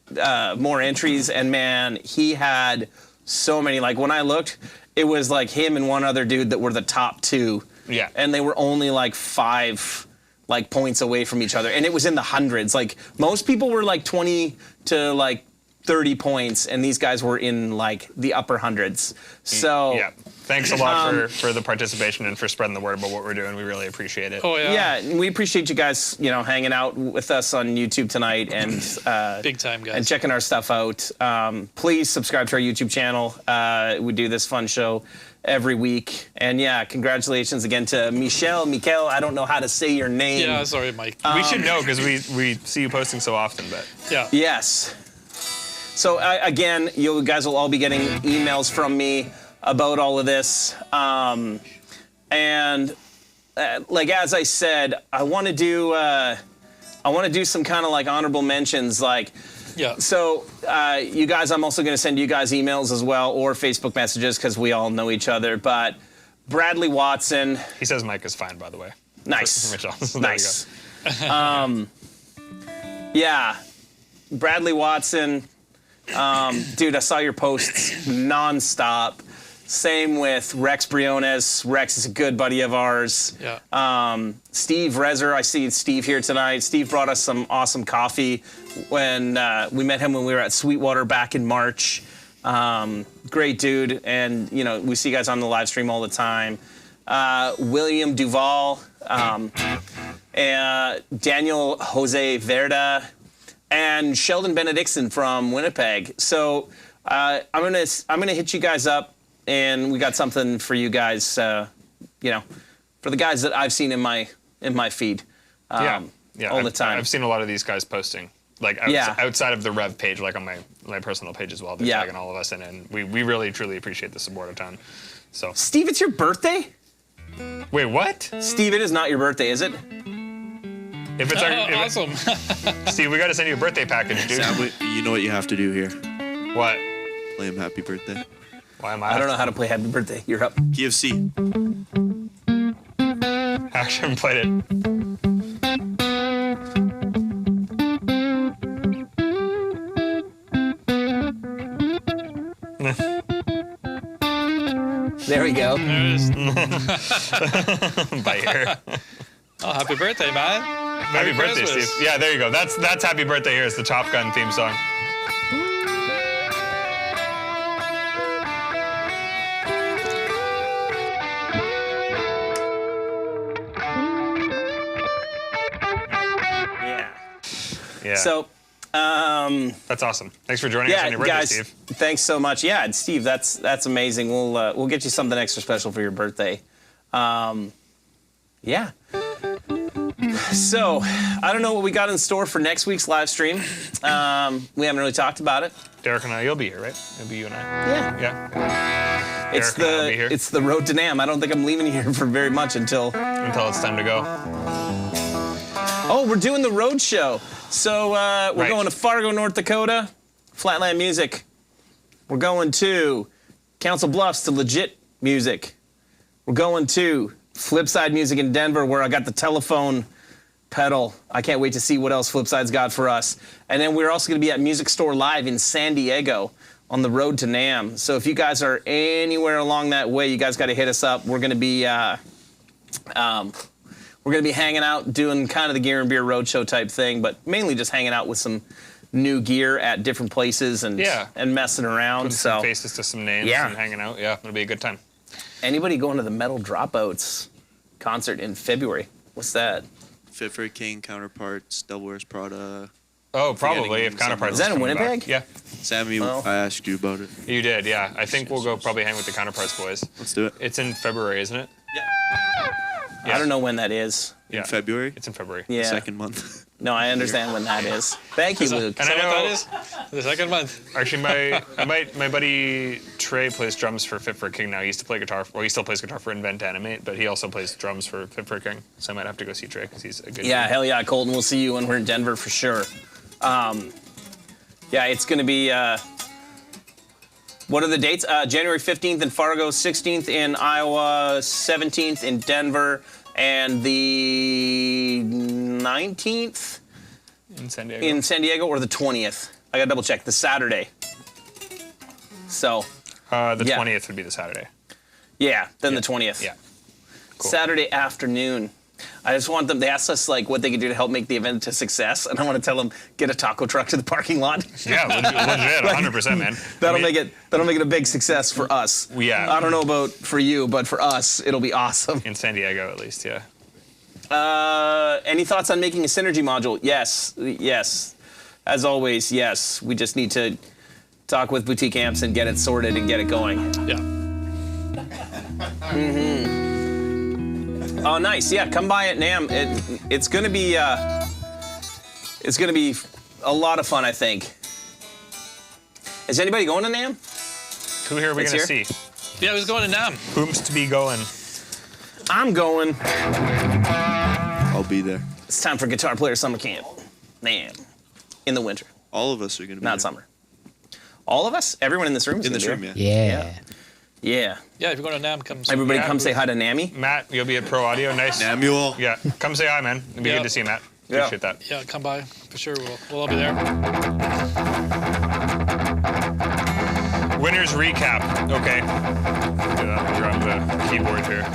more entries. And man, he had so many. Like when I looked, it was like him and one other dude that were the top two. Yeah. And they were only 5 points away from each other, and it was in the hundreds. Like most people were 20 to 30 points, and these guys were in the upper hundreds. So Yeah. Thanks a lot for the participation and for spreading the word about what we're doing. We really appreciate it. Oh, yeah. yeah, and we appreciate you guys, hanging out with us on YouTube tonight and Big time, guys. and checking our stuff out. Please subscribe to our YouTube channel. We do this fun show every week. And yeah, congratulations again to Mikel. I don't know how to say your name. Yeah, sorry, Mike. We should know because we see you posting so often, but Yeah. Yes. So again, you guys will all be getting emails from me about all of this. And like as I said, I want to do some kind of like honorable mentions, like. Yeah. So you guys, I'm also going to send you guys emails as well, or Facebook messages, because we all know each other. But Bradley Watson. He says Mike is fine, by the way. Nice. For Mitchell. So there you Nice. Yeah. Bradley Watson. Dude, I saw your posts nonstop. Same with Rex Briones. Rex is a good buddy of ours. Yeah. Steve Rezer, I see Steve here tonight. Steve brought us some awesome coffee when we met him when we were at Sweetwater back in March. Great dude, and you know we see you guys on the live stream all the time. William Duval, Daniel Jose Verda, and Sheldon Benedictson from Winnipeg. So I'm gonna hit you guys up, and we got something for you guys. You know, for the guys that I've seen in my feed. Yeah. All the time. I've seen a lot of these guys posting, like outside of the Rev page, like on my personal page as well. They're tagging all of us in, and we really truly appreciate the support a ton. So Steve, it's your birthday? wait, what? Steve, it is not your birthday, is it? If it's Awesome. Steve, we got to send you a birthday package, dude. Sam, you know what you have to do here. What? Play him happy birthday. Why am I? I don't know how to play Happy Birthday. You're up. KFC. I actually haven't played it. There we go. There it is. By ear. Oh, happy birthday, man. Happy birthday, Christmas. Steve. Yeah, there you go. That's Happy Birthday here. It's the Top Gun theme song. Yeah. Yeah. So, that's awesome. Thanks for joining us on your birthday, guys, Steve. thanks so much. Yeah, and Steve, that's amazing. We'll get you something extra special for your birthday. Yeah. So, I don't know what we got in store for next week's live stream. We haven't really talked about it. Derek and I, you'll be here, right? It'll be you and I. Yeah. Yeah. It's Derek and I will be here it's the road to Nam. I don't think I'm leaving here for very much until it's time to go. Oh, we're doing the road show. So we're Right. going to Fargo, North Dakota, Flatland Music. We're going to Council Bluffs to Legit Music. We're going to Flipside Music in Denver, where I got the telephone pedal. I can't wait to see what else Flipside's got for us. And then we're also going to be at Music Store Live in San Diego on the road to NAMM. So if you guys are anywhere along that way, you guys got to hit us up. We're going to be hanging out, doing kind of the Gear and Beer Roadshow type thing, but mainly just hanging out with some new gear at different places and messing around. Putting some faces to some names Yeah. and hanging out. Yeah, it'll be a good time. Anybody going to the Metal Dropouts concert in February? What's that? Fit for a King, Counterparts, Devil Wears Prada. Oh, probably Forgetting if Counterparts. Is that in coming back. Winnipeg? Yeah, Sammy, Well. I asked you about it. you did. Yeah, I think we'll go probably hang with the Counterparts boys. Let's do it. It's in February, isn't it? I don't know when that is. Yeah, In February? It's in February. Yeah. Second month. No, I understand when that is. Thank you, Luke. And Is I that what know. that is? The second month. Actually, my buddy Trey plays drums for Fit for a King now. He used to play guitar. Well, he still plays guitar for Invent Animate, but he also plays drums for Fit for a King. So I might have to go see Trey because he's a good. Yeah, dude. hell yeah, Colton. We'll see you when we're in Denver for sure. Yeah, it's going to be. What are the dates? January 15th in Fargo, 16th in Iowa, 17th in Denver, and the 19th In San Diego. in San Diego, or the 20th. I got to double check. The Saturday. So, the yeah. 20th would be the Saturday. yeah, then the 20th. Yeah. Cool. Saturday afternoon. I just want them. They asked us like what they could do to help make the event a success, and I want to tell them get a taco truck to the parking lot. Yeah, legit, 100%, man. That'll make it a big success for us. Yeah. I don't know about for you, but for us, it'll be awesome. In San Diego, at least, yeah. Any thoughts on making a synergy module? Yes. As always, yes. We just need to talk with Boutique Amps and get it sorted and get it going. Yeah. Oh, nice. Yeah, come by at NAMM. It's gonna be a lot of fun, I think. Is anybody going to NAMM? Who here are we It's going to here? see? Yeah, I was going to Nam. Whom's to be going? I'm going. I'll be there. It's time for Guitar Player Summer Camp. NAMM. In the winter, All of us are going to be not there. summer. All of us? Everyone in this room is In gonna this be room, there. yeah. Yeah. Yeah. Yeah, if you're going to Nam, come. Everybody Yeah, come say hi to Nami. Matt, you'll be at Pro Audio. Nice. Samuel. Yeah, come say hi, man. It'd be Yeah. good to see you, Matt. Yeah. Appreciate that. Yeah, come by for sure. We'll all be there. Winners recap. Okay. I'll grab the keyboard here.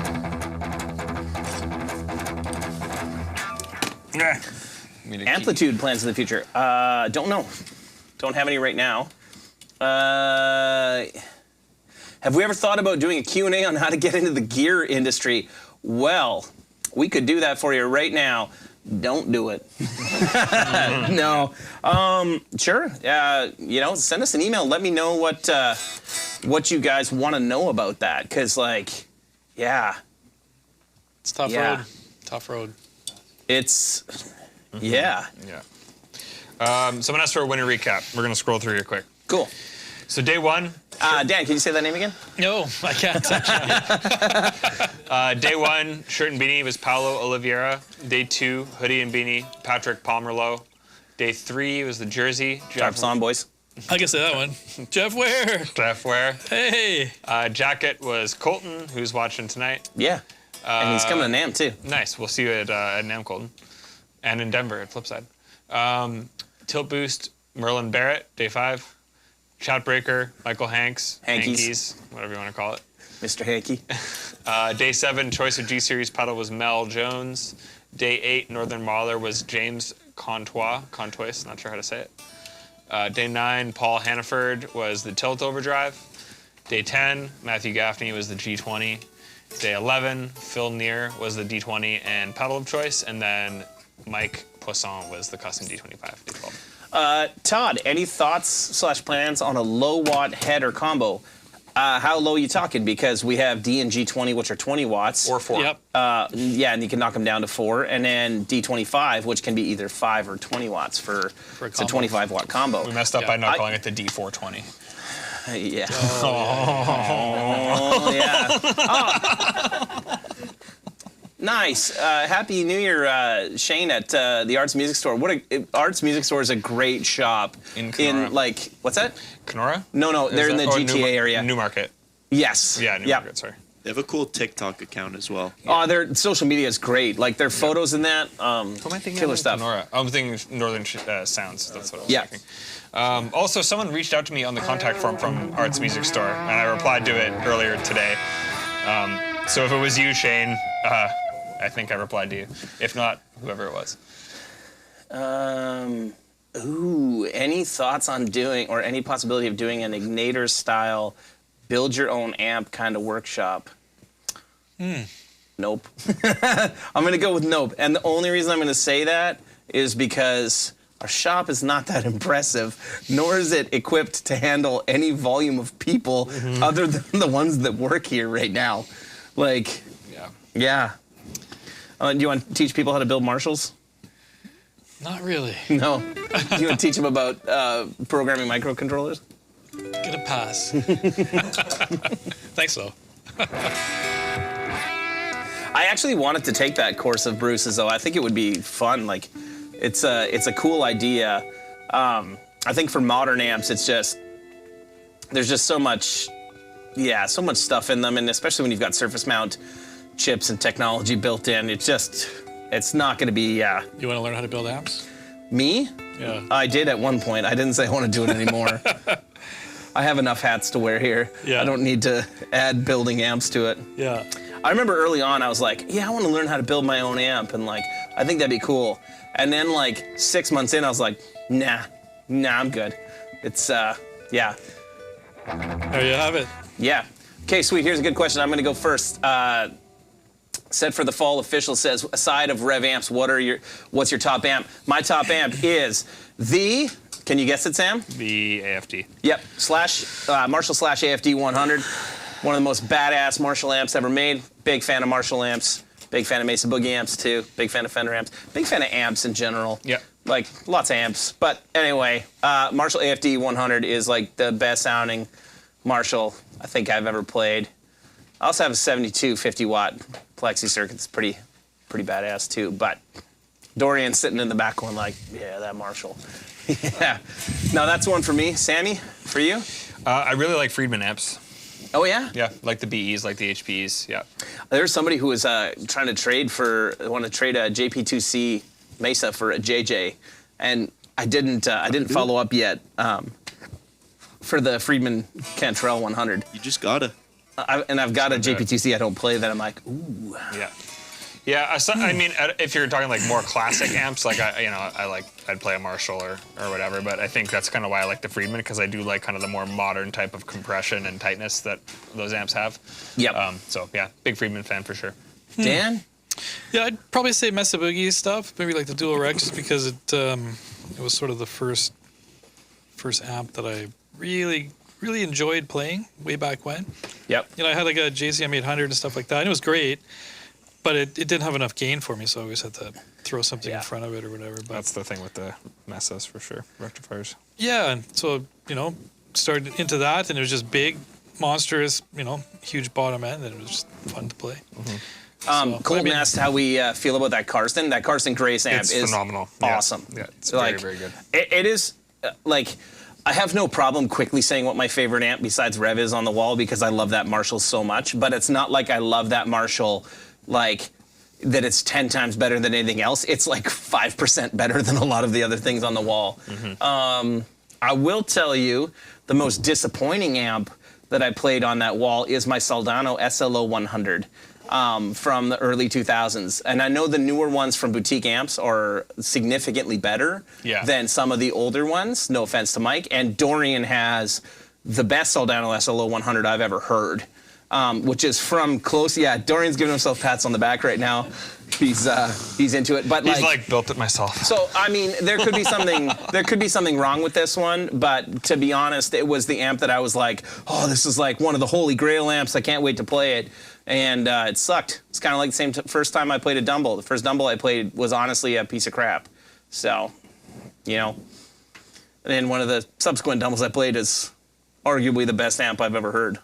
Amplitude plans in the future. Don't know. Don't have any right now. Have we ever thought about doing a Q&A on how to get into the gear industry? Well, we could do that for you right now. Don't do it. No. Sure. Send us an email. Let me know what you guys want to know about that. Because, yeah, It's tough Yeah. road. Tough road. it's, yeah. Yeah. Someone asked for a winner recap. We're going to scroll through here quick. Cool. So day one, Dan, can you say that name again? No, I can't. day one, shirt and beanie was Paolo Oliveira. Day two, hoodie and beanie, Patrick Pomerleau. Day three was the jersey, Drops on, boys. I can say that one. Jeff Ware. Jeff Ware. Hey. Jacket was Colton, who's watching tonight. Yeah. And he's coming to NAMM, too. Nice. We'll see you at NAMM Colton. And in Denver at Flipside. Tilt Boost, Merlin Barrett, day five. Shoutbreaker, Michael Hanks. Hankies. Whatever you want to call it. Mr. Hanky. Day seven, choice of G Series pedal was Mel Jones. Day eight, Northern Mahler was James Contois, not sure how to say it. Day nine, Paul Hannaford was the Tilt Overdrive. Day 10, Matthew Gaffney was the G20. Day 11, Phil Neer was the D20 and pedal of choice. And then Mike Poisson was the custom D25, D12. Todd, any thoughts / plans on a low watt head or combo? How low are you talking? Because we have D and G20, which are 20 watts. Or 4. Yep. Yeah, and you can knock them down to 4. And then D25, which can be either 5 or 20 watts for a it's a combo. 25-watt combo. We messed up Yeah. by not I- calling it the D420. Yeah. Oh, yeah. Oh. Nice. Happy New Year, Shane, at the Arts Music Store. Arts Music Store is a great shop. In Kenora. What's that? Kenora? No, they're in the GTA area. Newmarket. Yes. Yeah, Newmarket, sorry. They have a cool TikTok account as well. Oh, their social media is great. Like their photos in that, Who am I thinking killer of? stuff. Kenora. I'm thinking Northern Sounds. That's what I was Yeah. thinking. Also, someone reached out to me on the contact form from Arts Music Store, and I replied to it earlier today. So if it was you, Shane, I think I replied to you. If not, whoever it was. Any thoughts on doing, or any possibility of doing an Ignator style, build your own amp kind of workshop? Nope. I'm gonna go with nope. And the only reason I'm gonna say that is because our shop is not that impressive, nor is it equipped to handle any volume of people other than the ones that work here right now. Like, Yeah. yeah. Do you want to teach people how to build Marshalls? Not really. No. Do you want to teach them about programming microcontrollers? Gonna pass. Thanks, though. I actually wanted to take that course of Bruce's, though. I think it would be fun. Like, it's a cool idea. I think for modern amps, it's just there's just so much stuff in them, and especially when you've got surface mount chips and technology built in, it's not going to be You want to learn how to build amps? me. Yeah. I did at one point. I didn't say I want to do it anymore. I have enough hats to wear here. Yeah. I don't need to add building amps to it. Yeah. I remember early on, I was like, yeah, I want to learn how to build my own amp, and I think that'd be cool. And then 6 months in, I was like, nah, I'm good. It's, There you have it. yeah. Okay, sweet, here's a good question. I'm gonna go first. Set for the fall official says, aside of rev amps, what's your top amp? My top amp is can you guess it, Sam? The AFD. Yep, Marshall / AFD 100. One of the most badass Marshall amps ever made. Big fan of Marshall amps. Big fan of Mesa Boogie amps too. Big fan of Fender amps. Big fan of amps in general. Yep. like lots of amps. But anyway, Marshall AFD 100 is like the best sounding Marshall I think I've ever played. I also have a 72 50 watt plexi circuit. It's pretty badass too. But Dorian's sitting in the back going like, yeah, that Marshall. Yeah. No, that's one for me. Sammy, for you? I really like Friedman amps. Oh yeah? Yeah, like the BEs, like the HPs. Yeah. There's somebody who was trying to trade a JP2C Mesa for a JJ, and I didn't follow up yet for the Friedman Cantrell 100. You just gotta. I've got a JP2C. I don't play that. I'm like, ooh. Yeah. Yeah, I mean, if you're talking like more classic amps, like I'd play a Marshall or whatever. But I think that's kind of why I like the Friedman, because I do like kind of the more modern type of compression and tightness that those amps have. Yep. So yeah, big Friedman fan for sure. Dan? Yeah, I'd probably say Mesa Boogie stuff, maybe like the Dual Rec, just because it was sort of the first amp that I really enjoyed playing way back when. Yep. You know, I had like a JCM 800 and stuff like that, and it was great, but it didn't have enough gain for me, so I always had to throw something in front of it or whatever. But That's the thing with the Mesas for sure, rectifiers. yeah, and so, you know, started into that, and it was just big, monstrous, you know, huge bottom end, and it was just fun to play. Colton asked how we feel about that Karsten. That Karsten Grace amp It's is phenomenal. awesome. Yeah, it's Like, very good. It is, like, I have no problem quickly saying what my favorite amp besides Rev is on the wall, because I love that Marshall so much, but it's not like I love that Marshall, like, that it's 10 times better than anything else. It's like 5% better than a lot of the other things on the wall. I will tell you, the most disappointing amp that I played on that wall is my Soldano SLO 100. From the early 2000s. And I know the newer ones from Boutique Amps are significantly better than some of the older ones, no offense to Mike. And Dorian has the best Soldano SLO 100 I've ever heard, which is from close. Yeah, Dorian's giving himself pats on the back right now. He's into it. But He's like built it myself. so I mean, there could be something wrong with this one, but to be honest, it was the amp that I was like, oh, this is like one of the holy grail amps. I can't wait to play it. And it sucked. It's kind of like the same first time I played a Dumble. The first Dumble I played was honestly a piece of crap. So, you know. And then one of the subsequent Dumbles I played is arguably the best amp I've ever heard.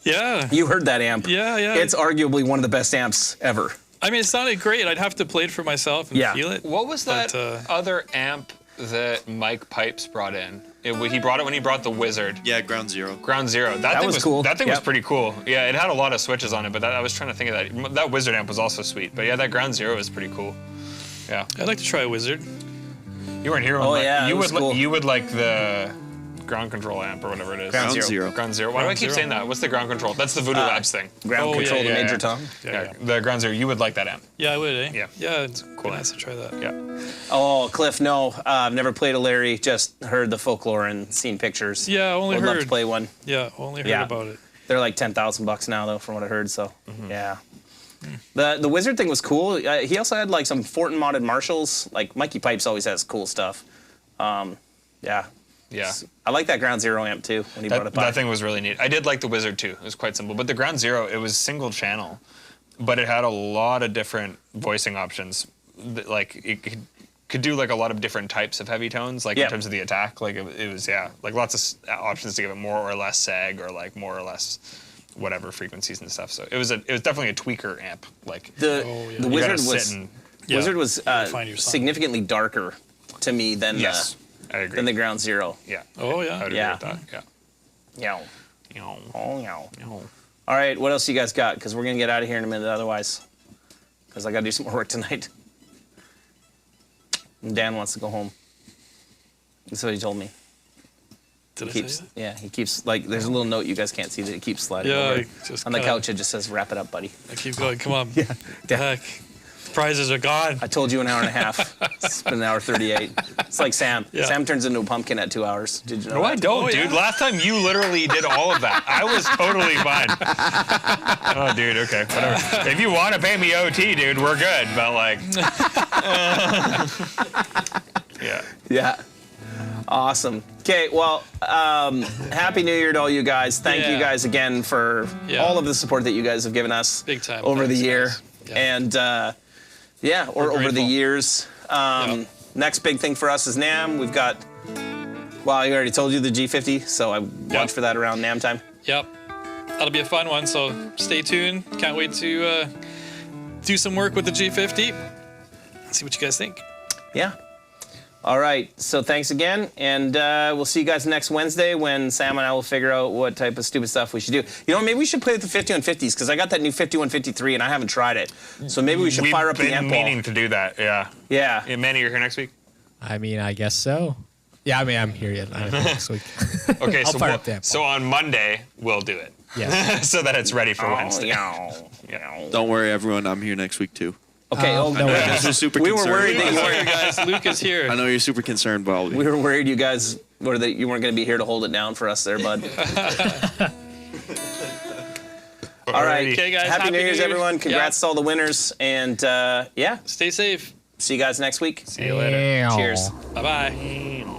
Yeah. You heard that amp. Yeah. It's arguably one of the best amps ever. I mean, it sounded great. I'd have to play it for myself and feel it. What was that But, other amp that Mike Pipes brought in? He brought it when he brought the Wizard. Yeah, Ground Zero. Ground Zero. That thing was cool. That thing Yep. was pretty cool. Yeah, it had a lot of switches on it, but I was trying to think of that. That Wizard amp was also sweet. But yeah, that Ground Zero was pretty cool. Yeah. I'd like to try a Wizard. You weren't here. Oh, yeah, You it was would cool. you would like the ground control amp or whatever it is. Ground Ground Zero. Zero. Ground Zero. Why do I Ground keep Zero. saying that? What's the ground control? That's the Voodoo Labs thing. Ground Oh, control yeah, to yeah, Major yeah. Tom. Yeah. The Ground Zero. You would like that amp. Yeah, I would, eh? Yeah. Yeah, it's cool. Nice to try that. Yeah. Oh, Cliff, no. I've never played a Larry, just heard the folklore and seen pictures. Yeah, I only Would love to heard. play one. Yeah, only heard Yeah. about it. They're like $10,000 now, though, from what I heard. So, yeah. The Wizard thing was cool. He also had like some Fortin modded Marshalls. Like Mikey Pipes always has cool stuff. Yeah. Yeah. I like that Ground Zero amp too when he brought it That back. thing was really neat. I did like the Wizard too. It was quite simple. But the Ground Zero, it was single channel, but it had a lot of different voicing options. Like it could do like a lot of different types of heavy tones, like Yeah. in terms of the attack. Like it was like lots of options to give it more or less sag or like more or less whatever frequencies and stuff. So it was definitely a tweaker amp. Like The Oh, yeah. the You Wizard gotta sit was and- Yeah. Wizard was Find your song. significantly darker to me than yes, I agree. the Ground Zero. yeah. Oh, I yeah. would agree Yeah. with that. Yeah. Yeah. You know, Oh, yeah. you know. All right, what else you guys got? Because we're gonna get out of here in a minute, otherwise, because I gotta do some more work tonight. And Dan wants to go home. That's what he told me. Did I Keeps, say that? yeah, he keeps like. There's a little note you guys can't see that it keeps sliding Yeah, over. I just On the kinda- couch, it just says "Wrap it up, buddy." I keep going. Come on. Yeah. The heck? The prizes are gone. I told you an hour and a half. It's been an hour 38. It's like Sam. Yeah. Sam turns into a pumpkin at 2 hours. Did you know No, I that? don't, Oh, dude. yeah. Last time you literally did all of that. I was totally fine. Oh, dude. Okay. Whatever. If you want to pay me OT, dude, we're good. But like, yeah. Yeah. Awesome. Okay, well, Happy New Year to all you guys. Thank you Yeah. guys again for Yeah. all of the support that you guys have given us Big time. over the Thanks, year. guys. Yeah. And, or We're over the grateful. years. next big thing for us is NAM. We've got, well, I already told you the G50, so I watch for that around NAM time. Yep. That'll be a fun one, so stay tuned. Can't wait to do some work with the G50. See what you guys think. Yeah. All right. So thanks again, and we'll see you guys next Wednesday when Sam and I will figure out what type of stupid stuff we should do. You know, maybe we should play with the 5150s because I got that new 5153 and I haven't tried it. So maybe we should fire up the We've amp been wall. meaning to do that. Yeah. Yeah. Manny, you're here next week. I mean, I guess so. Yeah, I mean, I'm here yet next week. Okay, I'll fire up the amp so on Monday we'll do it. Yes. So that it's ready for Oh, Wednesday. yeah. Don't worry, everyone. I'm here next week too. Okay. No I know you guys are super We were concerned. worried that Don't you worry, weren't. guys. Luke is here. I know you're super concerned, but I'll be. We were worried you guys were that you weren't going to be here to hold it down for us there, bud. All right. Okay, guys. Happy New Year's, everyone. Yeah. Congrats to all the winners, and yeah, Stay safe. see you guys next week. See you later. Cheers. Bye-bye.